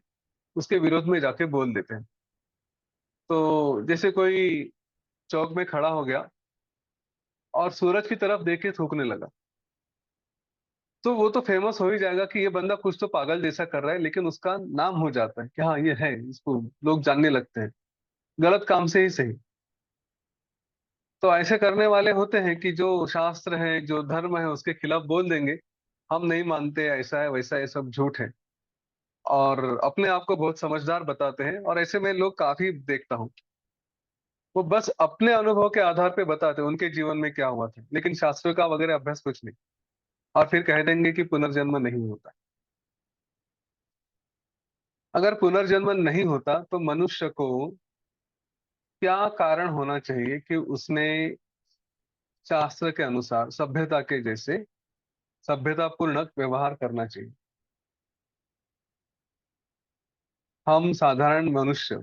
उसके विरोध में जाके बोल देते हैं। तो जैसे कोई चौक में खड़ा हो गया और सूरज की तरफ देख के थूकने लगा, तो वो तो फेमस हो ही जाएगा कि ये बंदा कुछ तो पागल जैसा कर रहा है, लेकिन उसका नाम हो जाता है कि हाँ, ये है, इसको लोग जानने लगते हैं, गलत काम से ही सही। तो ऐसे करने वाले होते हैं कि जो शास्त्र है, जो धर्म है, उसके खिलाफ बोल देंगे, हम नहीं मानते, ऐसा है वैसा है, सब झूठ है, और अपने आप को बहुत समझदार बताते हैं। और ऐसे में लोग काफी देखता हूँ, वो बस अपने अनुभव के आधार पे बताते हैं उनके जीवन में क्या हुआ था, लेकिन शास्त्रों का वगैरह अभ्यास कुछ नहीं। और फिर कह देंगे कि पुनर्जन्म नहीं होता। अगर पुनर्जन्म नहीं होता तो मनुष्य को क्या कारण होना चाहिए कि उसने शास्त्र के अनुसार सभ्यता के जैसे सभ्यतापूर्ण व्यवहार करना चाहिए? हम साधारण मनुष्य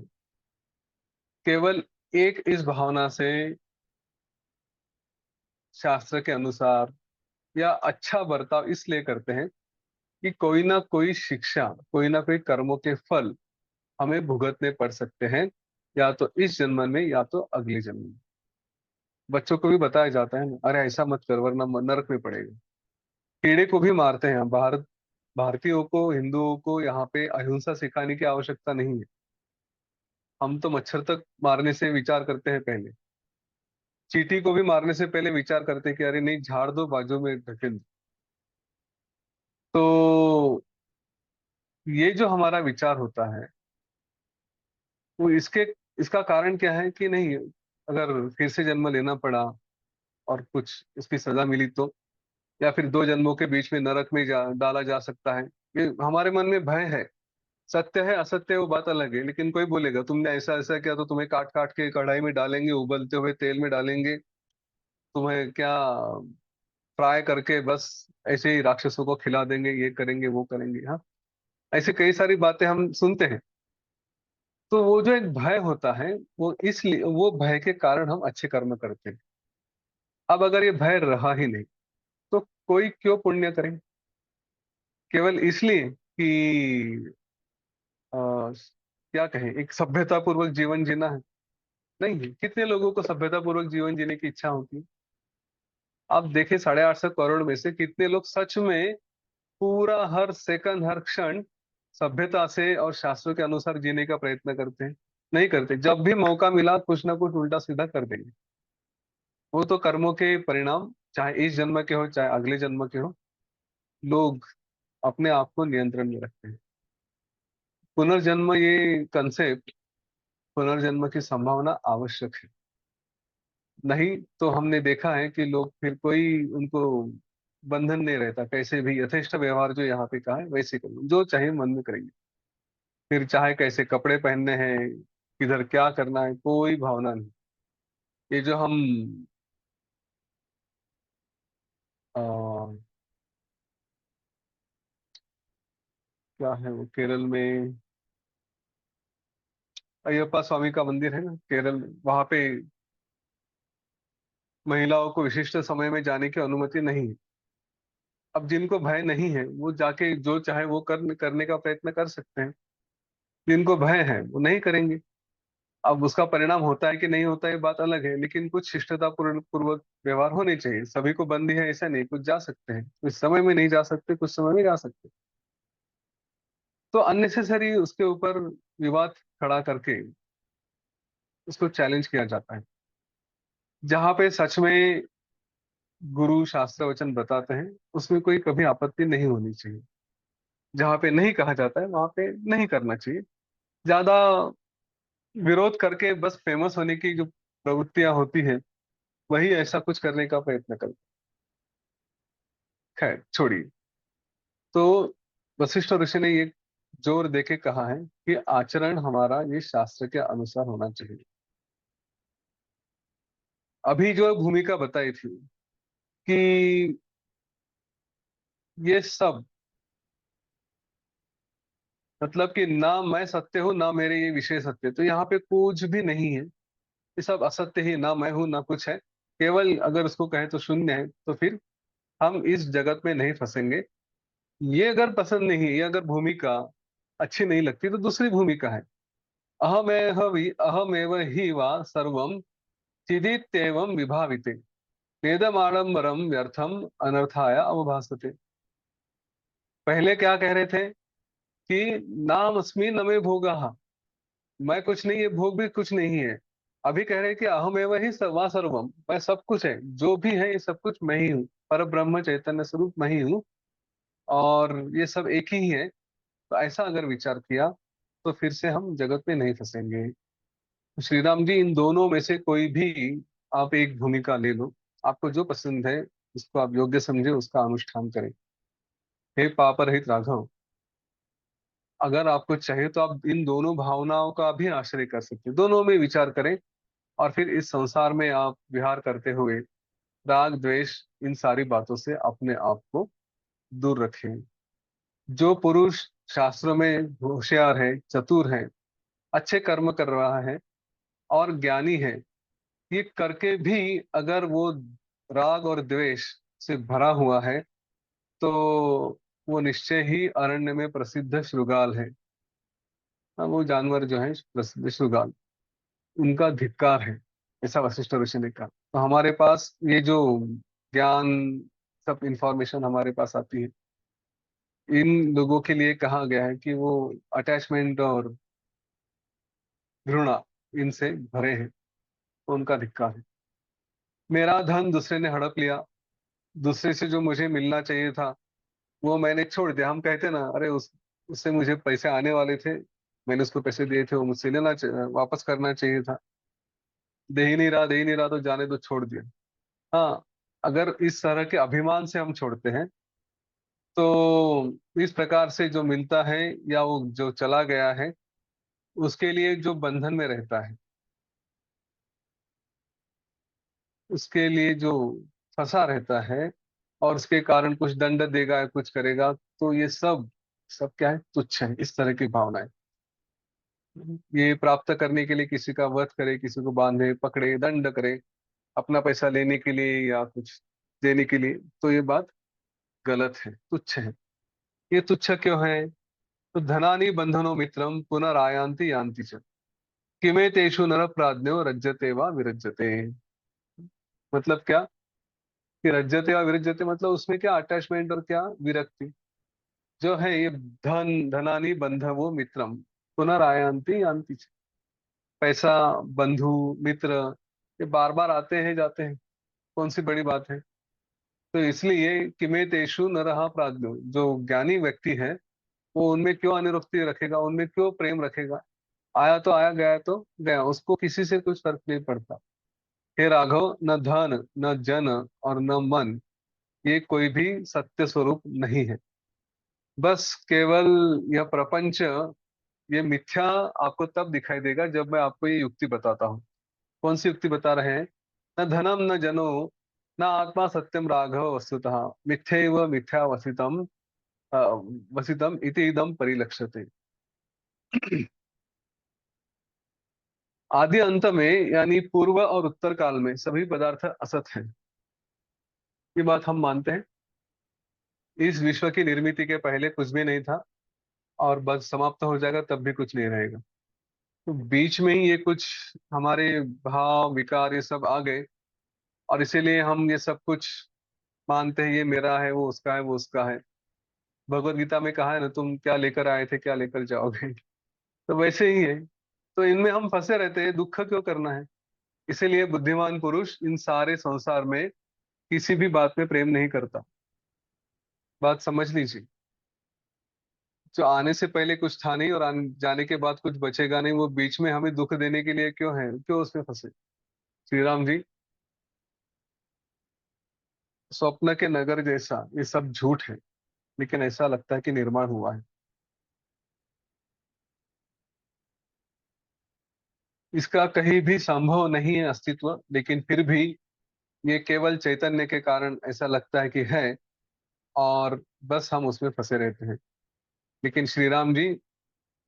केवल एक इस भावना से शास्त्र के अनुसार या अच्छा बर्ताव इसलिए करते हैं कि कोई ना कोई शिक्षा, कोई ना कोई कर्मों के फल हमें भुगतने पड़ सकते हैं, या तो इस जन्म में या तो अगले जन्म में। बच्चों को भी बताया जाता है ना, अरे ऐसा मत कर वरना नरक में पड़ेगा। कीड़े को भी मारते हैं। भारतीयों को, हिंदुओं को यहाँ पे अहिंसा सिखाने की आवश्यकता नहीं है। हम तो मच्छर तक मारने से विचार करते हैं पहले। चींटी को भी मारने से पहले विचार करते हैं कि अरे नहीं, झाड़ दो, बाजू में ढकेल दो। तो ये जो हमारा विचार होता है, वो इसका कारण क्या है कि नहीं, अगर फिर से जन्म लेना पड़ा और कुछ इसकी सजा मिली तो, या फिर दो जन्मों के बीच में नरक में डाला जा सकता है। ये हमारे मन में भय है। सत्य है असत्य है वो बात अलग है, लेकिन कोई बोलेगा तुमने ऐसा ऐसा किया तो तुम्हें काट काट के कढ़ाई में डालेंगे, उबलते हुए तेल में डालेंगे, तुम्हें क्या फ्राई करके बस ऐसे ही राक्षसों को खिला देंगे, ये करेंगे वो करेंगे। हाँ, ऐसे कई सारी बातें हम सुनते हैं। तो वो जो एक भय होता है, वो इसलिए, वो भय के कारण हम अच्छे कर्म करते हैं। अब अगर ये भय रहा ही नहीं, तो कोई क्यों पुण्य करे? केवल इसलिए कि क्या कहें, एक सभ्यता पूर्वक जीवन जीना है? नहीं, कितने लोगों को सभ्यता पूर्वक जीवन जीने की इच्छा होती है? आप देखें, 850 करोड़ में से कितने लोग सच में पूरा हर सेकंड, हर क्षण सभ्यता से और शास्त्रों के अनुसार जीने का प्रयत्न करते हैं? नहीं करते। जब भी मौका मिला कुछ ना कुछ उल्टा सीधा कर देंगे। वो तो कर्मों के परिणाम, चाहे इस जन्म के हो चाहे अगले जन्म के हो, लोग अपने आप को नियंत्रण में रखते हैं। पुनर्जन्म, ये कंसेप्ट, पुनर्जन्म की संभावना आवश्यक है। नहीं तो हमने देखा है कि लोग फिर कोई उनको बंधन नहीं रहता, कैसे भी यथेष्ट व्यवहार जो यहाँ पे कहा है वैसे करो, जो चाहे मन में करेंगे। फिर चाहे कैसे कपड़े पहनने हैं, किधर क्या करना है, कोई भावना नहीं। ये जो हम आ, क्या है वो, केरल में अयप्पा स्वामी का मंदिर है ना, केरल में, वहां पे महिलाओं को विशिष्ट समय में जाने की अनुमति नहीं है। अब जिनको भय नहीं है वो जाके जो चाहे वो करने का प्रयत्न कर सकते हैं। जिनको भय है वो नहीं करेंगे। अब उसका परिणाम होता है कि नहीं होता है ये बात अलग है, लेकिन कुछ शिष्टता पूर्वक व्यवहार होने चाहिए। सभी को बंदी है ऐसा नहीं, कुछ जा सकते हैं, कुछ समय में नहीं जा सकते, कुछ समय में जा सकते। तो अननेसेसरी उसके ऊपर विवाद खड़ा करके उसको चैलेंज किया जाता है। जहां पे सच में गुरु शास्त्र वचन बताते हैं, उसमें कोई कभी आपत्ति नहीं होनी चाहिए। जहां पे नहीं कहा जाता है वहां पे नहीं करना चाहिए। ज्यादा विरोध करके बस फेमस होने की जो प्रवृत्तियां होती है, वही ऐसा कुछ करने का प्रयत्न करते। खैर छोड़िए। तो वशिष्ठ ऋषि ने ये जोर देके कहा है कि आचरण हमारा ये शास्त्र के अनुसार होना चाहिए। अभी जो भूमिका बताई थी कि ये सब, मतलब कि ना मैं सत्य हूं ना मेरे ये विषय सत्य, तो यहाँ पे कुछ भी नहीं है। ये सब असत्य ही, ना मैं हूं ना कुछ है। केवल अगर उसको कहें तो शून्य है। तो फिर हम इस जगत में नहीं फंसेंगे। ये अगर पसंद नहीं, ये अगर भूमिका अच्छी नहीं लगती तो दूसरी भूमिका है। अहमेव हि वा सर्वम चिदित्येवं विभाविते वेदमाडंबरम व्यर्थम अनर्थाय अवभासते। पहले क्या कह रहे थे कि नाम अस्मि न मे भोगः, मैं कुछ नहीं, ये भोग भी कुछ नहीं है। अभी कह रहे हैं कि अहमेव ही वा सर्वम, मैं सब कुछ है, जो भी है ये सब कुछ मैं ही हूँ, पर ब्रह्म चैतन्य स्वरूप मैं ही हूँ, और ये सब एक ही है। तो ऐसा अगर विचार किया तो फिर से हम जगत में नहीं फंसेंगे। श्री राम जी, इन दोनों में से कोई भी आप एक भूमिका ले लो, आपको जो पसंद है, उसको आप योग्य समझे, उसका अनुष्ठान करें। हे पाप रहित राघव, अगर आपको चाहिए तो आप इन दोनों भावनाओं का भी आश्रय कर सकते हैं, दोनों में विचार करें। और फिर इस संसार में आप विहार करते हुए राग द्वेष इन सारी बातों से अपने आप को दूर रखें। जो पुरुष शास्त्रों में होशियार है, चतुर है, अच्छे कर्म कर रहा है और ज्ञानी है, ये करके भी अगर वो राग और द्वेष से भरा हुआ है, तो वो निश्चय ही अरण्य में प्रसिद्ध शृगाल है। हाँ, वो जानवर जो है प्रसिद्ध शृगाल, उनका धिक्कार है, ऐसा वशिष्ठ ऋषि ने कहा। तो हमारे पास ये जो ज्ञान, सब इंफॉर्मेशन हमारे पास आती है, इन लोगों के लिए कहा गया है कि वो अटैचमेंट और घृणा इनसे भरे हैं, तो उनका धिक्कार है। मेरा धन दूसरे ने हड़प लिया, दूसरे से जो मुझे मिलना चाहिए था वो मैंने छोड़ दिया। हम कहते ना, अरे उससे मुझे पैसे आने वाले थे, मैंने उसको पैसे दिए थे, वो मुझसे वापस करना चाहिए था, दे ही नहीं रहा तो जाने दो, छोड़ दिया। हाँ, अगर इस तरह के अभिमान से हम छोड़ते हैं, तो इस प्रकार से जो मिलता है या वो जो चला गया है, उसके लिए जो बंधन में रहता है, उसके लिए जो फंसा रहता है, और उसके कारण कुछ दंड देगा या कुछ करेगा, तो ये सब सब क्या है, तुच्छ है, इस तरह की भावनाएं। ये प्राप्त करने के लिए किसी का वध करे, किसी को बांधे पकड़े दंड करे, अपना पैसा लेने के लिए या कुछ देने के लिए, तो ये बात गलत है, तुच्छ है। ये तुच्छ क्यों है? तो धनानि बंधनो मित्रम पुनरायांति यान्ति च, किमे तेषु नर प्राज्ञो रज्जते वा विरज्जते। मतलब क्या कि रज्जते वा विरज्जते, मतलब उसमें क्या अटैचमेंट और क्या विरक्ति जो है, ये धनानि बंधवो मित्रम पुनरायांति यान्ति च। पैसा, बंधु, मित्र, ये बार बार आते हैं जाते हैं, कौन सी बड़ी बात है? तो इसलिए किमे तेषु नरः प्राज्ञो, जो ज्ञानी व्यक्ति है वो उनमें क्यों अनुरक्ति रखेगा, उनमें क्यों प्रेम रखेगा? आया तो आया, गया तो गया, उसको किसी से कुछ फर्क नहीं पड़ता। हे राघव, न धन, न जन और न मन, ये कोई भी सत्य स्वरूप नहीं है। बस केवल यह प्रपंच, ये मिथ्या आपको तब दिखाई देगा जब मैं आपको ये युक्ति बताता हूँ। कौन सी युक्ति बता रहे हैं? न धनम न जनो न आत्मा सत्यम राघव वस्तुतः मिथ्यैव मिथ्या वसितम, अ, वसितम इति इदम परिलक्ष्यते। आदि अंत में यानी पूर्व और उत्तर काल में सभी पदार्थ असत हैं, ये बात हम मानते हैं। इस विश्व की निर्मिति के पहले कुछ भी नहीं था, और बस समाप्त हो जाएगा तब भी कुछ नहीं रहेगा। तो बीच में ही ये कुछ हमारे भाव विकार ये सब आ गए, और इसीलिए हम ये सब कुछ मानते हैं, ये मेरा है, वो उसका है, वो उसका है। भगवत गीता में कहा है ना, तुम क्या लेकर आए थे क्या लेकर जाओगे। तो वैसे ही है। तो इनमें हम फंसे रहते हैं, दुख क्यों करना है? इसीलिए बुद्धिमान पुरुष इन सारे संसार में किसी भी बात में प्रेम नहीं करता। बात समझ लीजिए, जो आने से पहले कुछ था नहीं और जाने के बाद कुछ बचेगा नहीं, वो बीच में हमें दुख देने के लिए क्यों है, क्यों उसमें फंसे? श्री राम जी, स्वप्न के नगर जैसा ये सब झूठ है, लेकिन ऐसा लगता है कि निर्माण हुआ है। इसका कहीं भी संभव नहीं है अस्तित्व, लेकिन फिर भी ये केवल चैतन्य के कारण ऐसा लगता है कि है, और बस हम उसमें फंसे रहते हैं। लेकिन श्री राम जी,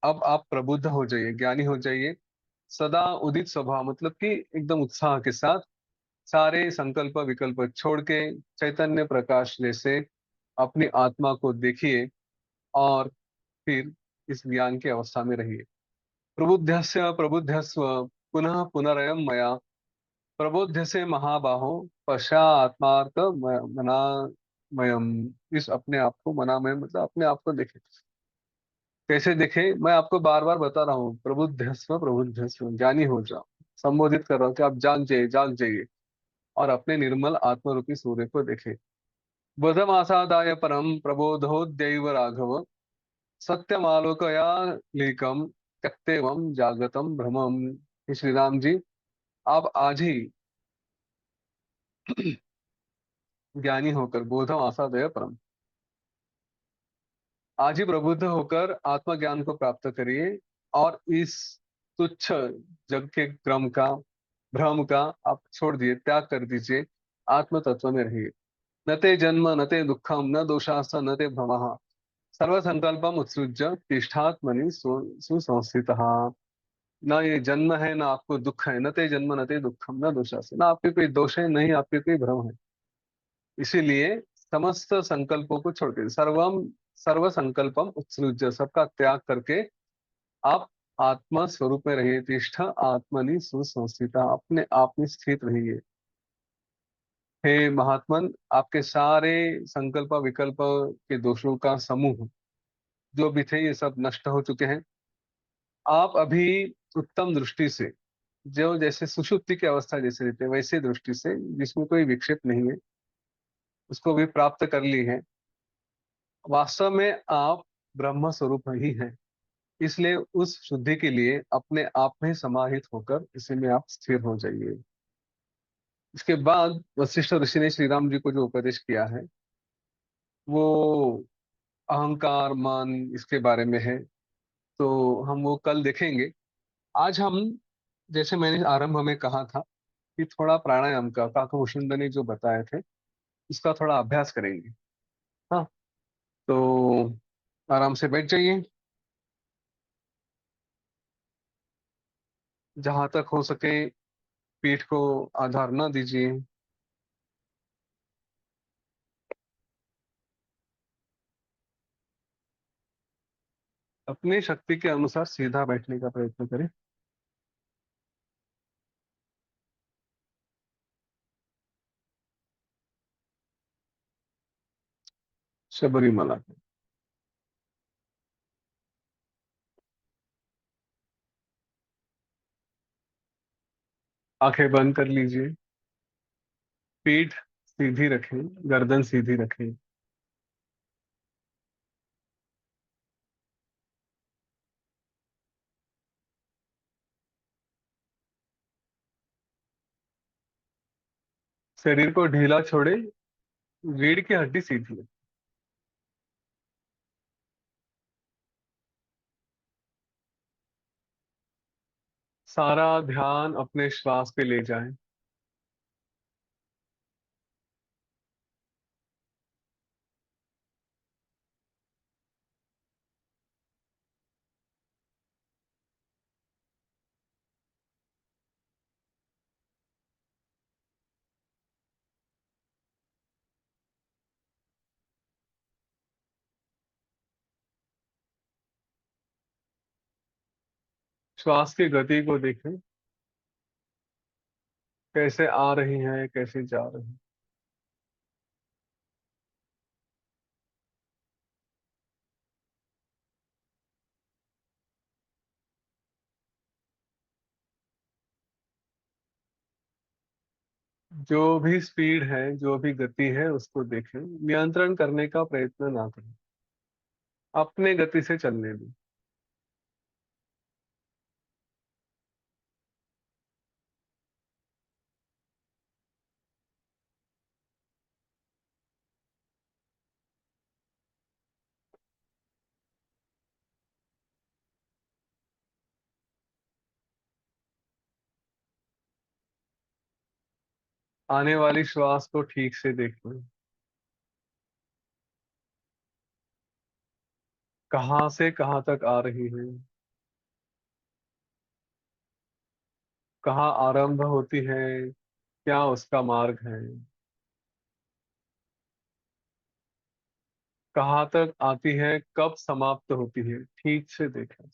अब आप प्रबुद्ध हो जाइए, ज्ञानी हो जाइए, सदा उदित स्वभाव, मतलब कि एकदम उत्साह के साथ सारे संकल्प विकल्प छोड़ के चैतन्य प्रकाश जैसे अपनी आत्मा को देखिए, और फिर इस ज्ञान की अवस्था में रहिए। प्रबुद्धस्य प्रबुद्धस्व पुनः पुनरयम मया, प्रबुद्ध से महाबाहो पश्चात्मार्थ मनामयम। इस अपने आप को मनामय, मतलब अपने आप को देखे। कैसे देखे? मैं आपको बार बार बता रहा हूँ, प्रबुद्धस्व प्रबुद्धस्व, ज्ञानी हो जाओ। संबोधित कर रहा हूँ कि आप जाग जाइए, और अपने निर्मल आत्मरूपी सूर्य को देखे। बुधमासादाय परम प्रबोधोद्यैव राघव, सत्यमालोकया लीकम त्यक्तेवम जागतम भ्रमम। हे श्री राम जी, आप आज ही ज्ञानी होकर, बोधम आसादय परम, आज ही प्रबुद्ध होकर आत्मज्ञान को प्राप्त करिए, और इस तुच्छ जग के क्रम का, भ्रम का आप छोड़ दिए, त्याग कर दीजिए, आत्म तत्व में रहिए। न ते जन्म न ते दुखम न दोषास्त न ते भ्रमः, सर्व संकल्पम उत्सृज्य तिष्ठात्मनि सुसंस्थितः। ना ये जन्म है, ना आपको दुख है, न ते जन्म न ते दुखम न दोषास्त, ना आपके कोई दोष है, नहीं आपके कोई भ्रम है। इसीलिए समस्त संकल्पों को छोड़ के, सर्वम सर्व संकल्पम उत्सृज्य, सबका त्याग करके आप आत्मा स्वरूप में रहिए। तिष्ठ आत्मनि सुसंस्थिता, अपने आप में स्थित रहिए। हे महात्मन, आपके सारे संकल्प विकल्प के दोषों का समूह जो भी थे ये सब नष्ट हो चुके हैं। आप अभी उत्तम दृष्टि से, जो जैसे सुषुप्ति की अवस्था जैसे रहते हैं वैसे दृष्टि से, जिसमें कोई विक्षेप नहीं है, उसको भी प्राप्त कर ली है। वास्तव में आप ब्रह्म स्वरूप ही हैं। इसलिए उस शुद्धि के लिए अपने आप में समाहित होकर इसी में आप स्थिर हो जाइए। इसके बाद वशिष्ठ ऋषि ने श्री राम जी को जो उपदेश किया है वो अहंकार मान इसके बारे में है, तो हम वो कल देखेंगे। आज हम, जैसे मैंने आरंभ में कहा था, कि थोड़ा प्राणायाम का काकभूषुंड ने जो बताए थे उसका थोड़ा अभ्यास करेंगे। हाँ, तो आराम से बैठ जाइए। जहां तक हो सके पीठ को आधार न दीजिए। अपनी शक्ति के अनुसार सीधा बैठने का प्रयत्न करें। शबरीमला। आंखें बंद कर लीजिए। पीठ सीधी रखें, गर्दन सीधी रखें। शरीर को ढीला छोड़े, रीढ़ की हड्डी सीधी रखें। सारा ध्यान अपने श्वास पे ले जाएं। श्वास की गति को देखें, कैसे आ रही है कैसे जा रही है। जो भी स्पीड है, जो भी गति है उसको देखें, नियंत्रण करने का प्रयत्न ना करें, अपने गति से चलने दें। आने वाली श्वास को ठीक से देखें, कहाँ से कहाँ तक आ रही है, कहाँ आरंभ होती है, क्या उसका मार्ग है, कहाँ तक आती है, कब समाप्त होती है, ठीक से देखें।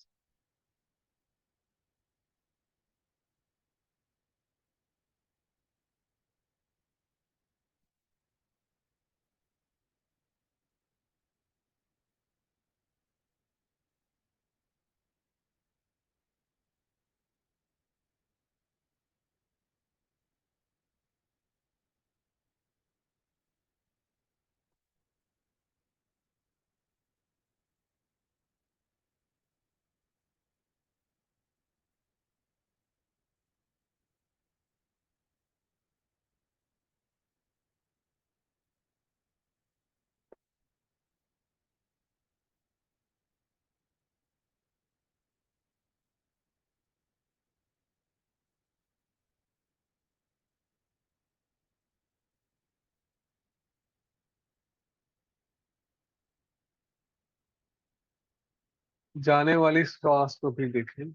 जाने वाली श्वास को भी देखें,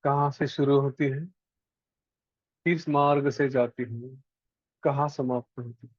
कहाँ से शुरू होती है, किस मार्ग से जाती है, कहाँ समाप्त होती है।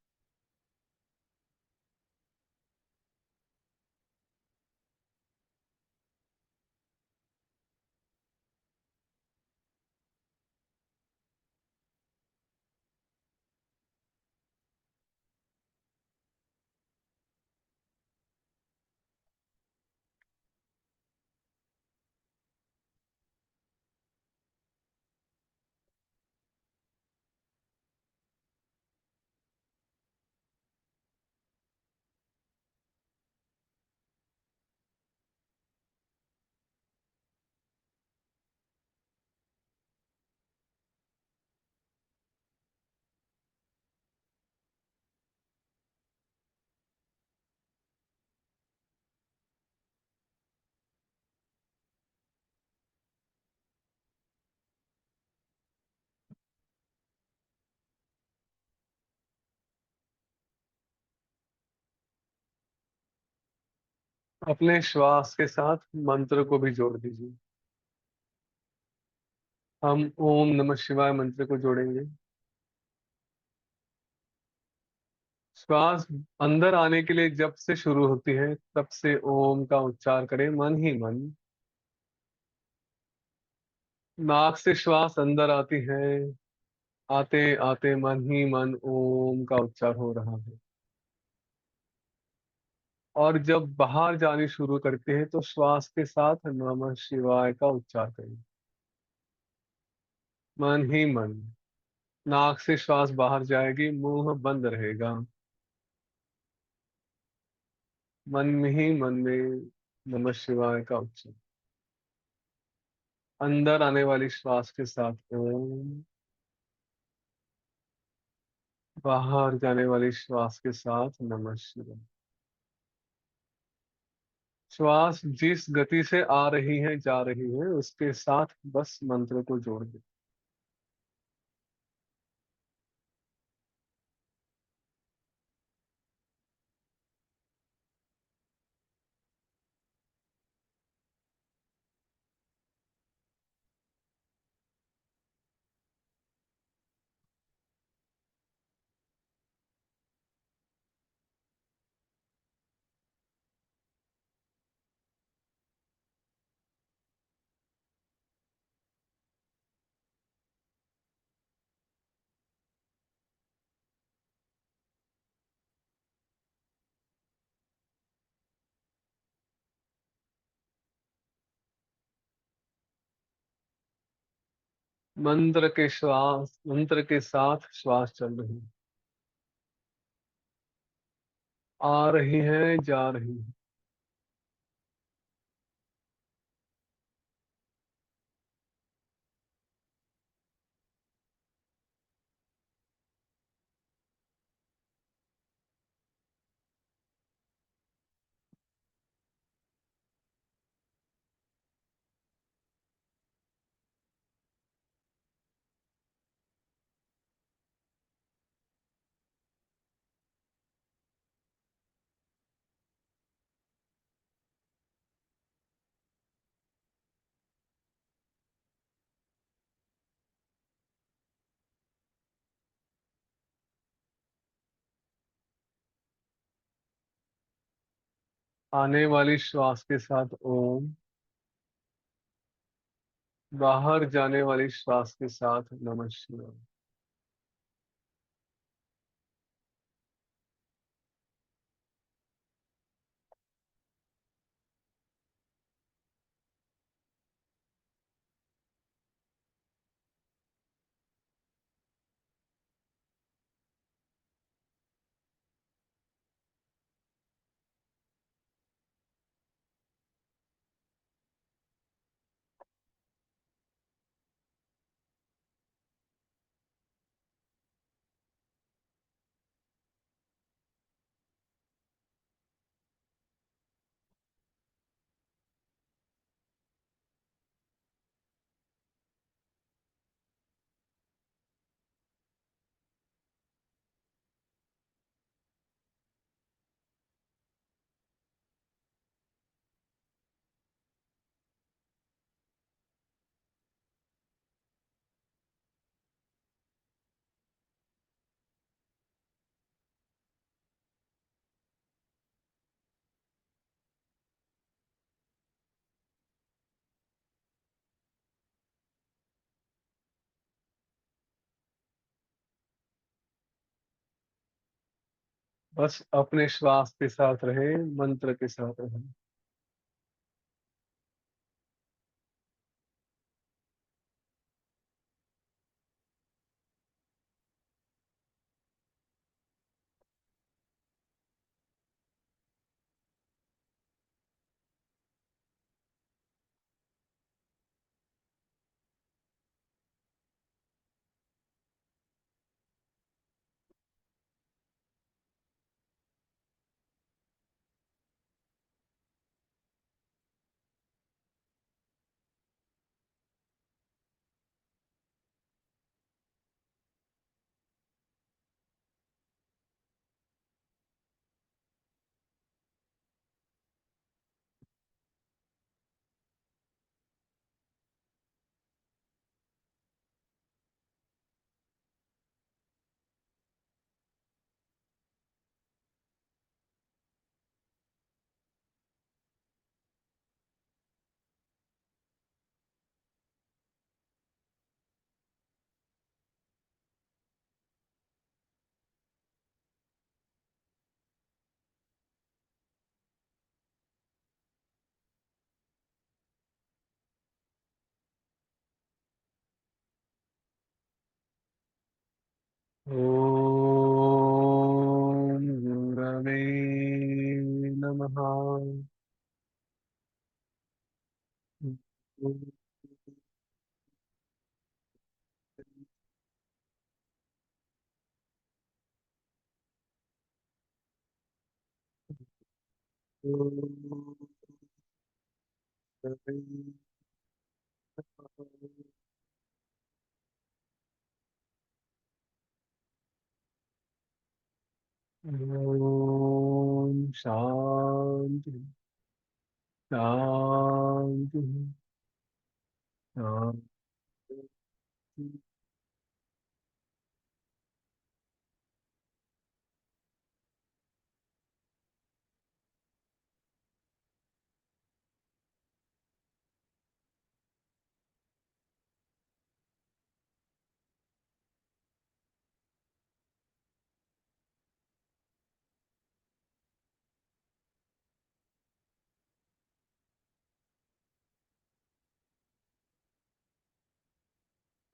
अपने श्वास के साथ मंत्र को भी जोड़ दीजिए। हम ओम नमः शिवाय मंत्र को जोड़ेंगे। श्वास अंदर आने के लिए जब से शुरू होती है तब से ओम का उच्चार करें मन ही मन। नाक से श्वास अंदर आती है, आते आते मन ही मन ओम का उच्चार हो रहा है। और जब बाहर जानी शुरू करते हैं तो श्वास के साथ नमः शिवाय का उच्चार करें मन ही मन। नाक से श्वास बाहर जाएगी, मुंह बंद रहेगा। मन में ही मन में नमः शिवाय का उच्चार। अंदर आने वाली श्वास के साथ ओम, बाहर जाने वाली श्वास के साथ नमः शिवाय। श्वास जिस गति से आ रही है जा रही है उसके साथ बस मंत्र को जोड़ दे। मंत्र के साथ श्वास चल रही है, आ रही है जा रही है। आने वाली श्वास के साथ ओम, बाहर जाने वाली श्वास के साथ नमः शिवाय। बस अपने श्वास के साथ रहे, मंत्र के साथ रहे। ओम गुरवे नमः। ओम शांति शांति शांति।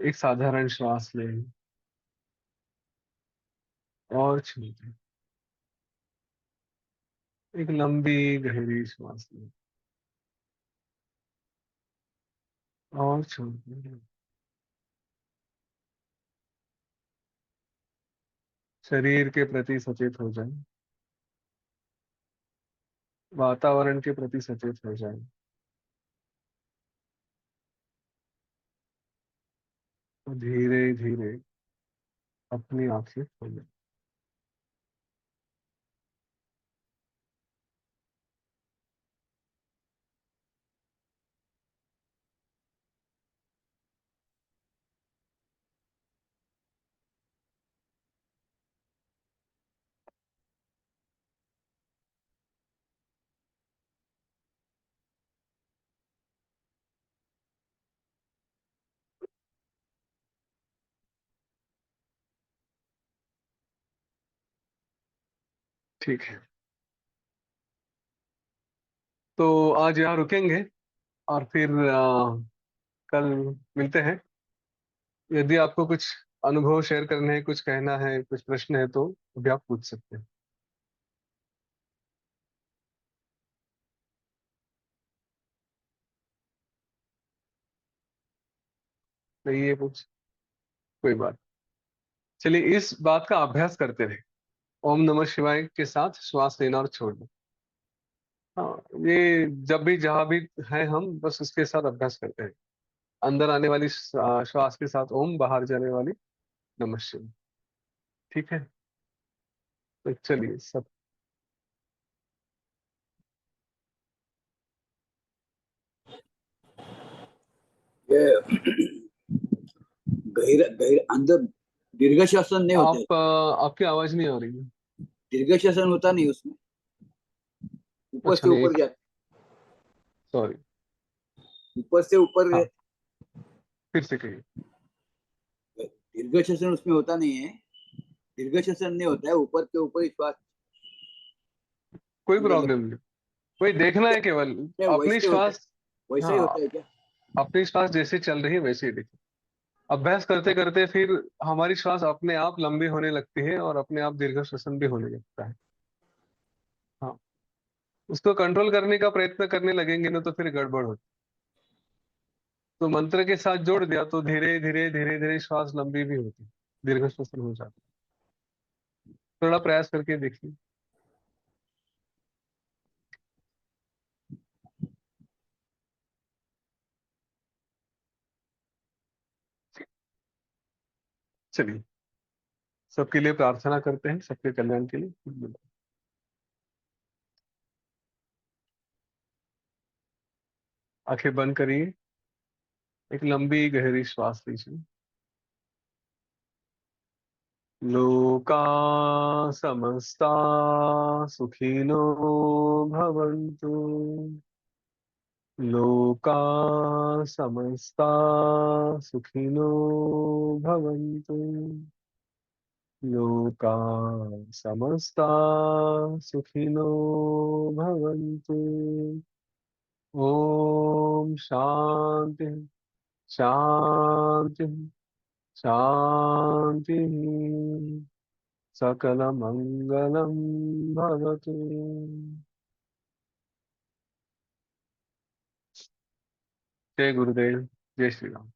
एक साधारण श्वास लें और छोड़ें। एक लंबी गहरी श्वास लें और छोड़ें। शरीर के प्रति सचेत हो जाएं, वातावरण के प्रति सचेत हो जाएं और धीरे धीरे अपनी आंखें खोलें। ठीक है, तो आज यहाँ रुकेंगे और फिर कल मिलते हैं। यदि आपको कुछ अनुभव शेयर करने हैं, कुछ कहना है, कुछ प्रश्न है तो अभी आप पूछ सकते हैं। नहीं ये पूछ, कोई बात। चलिए इस बात का अभ्यास करते रहे। ओम नमः शिवाय के साथ श्वास लेना और छोड़ना। हाँ, ये जब भी जहां भी है हम बस उसके साथ अभ्यास करते हैं। अंदर आने वाली श्वास के साथ ओम, बाहर जाने वाली नमः शिवाय। ठीक है, तो चलिए सब। ये गहरा गहरा अंदर दीर्घ श्वसन नहीं होता है। आपकी आवाज नहीं आ रही है। दीर्घ श्वसन होता नहीं उसमें, ऊपर अच्छा से नहीं, ऊपर एक जाता, सॉरी। ऊपर से ऊपर। हाँ, फिर से कहिए। दीर्घ श्वसन उसमें होता नहीं है, दीर्घ श्वसन नहीं होता है, ऊपर के ऊपर ही श्वास कोई अंदर प्रॉब्लम नहीं, कोई देखना है केवल क्या अपनी वैसे होता है? श्वास। वैसा ही हाँ, होता है क्या? अपनी श्वास जैसे चल रही है वैसे ही देखिए। अभ्यास करते करते फिर हमारी श्वास अपने आप लंबी होने लगती है और अपने आप दीर्घ श्वसन भी होने लगता है। हाँ, उसको कंट्रोल करने का प्रयत्न करने लगेंगे ना तो फिर गड़बड़ होती। तो मंत्र के साथ जोड़ दिया तो धीरे धीरे धीरे धीरे श्वास लंबी भी होती, दीर्घ श्वसन हो जाता। थोड़ा प्रयास करके देखिए। चलिए, सबके लिए प्रार्थना करते हैं, सबके कल्याण के लिए। आंखें बंद करिए, एक लंबी गहरी श्वास लीजिए। लोका समस्ता सुखिनो भवन्तु। लोका समस्ता सुखिनो भवन्तु। लोका समस्ता सुखिनो भवन्तु। ओम शांति शांति शांति सकलमंगलं भवतु। जय गुरुदेव। जय श्री राम।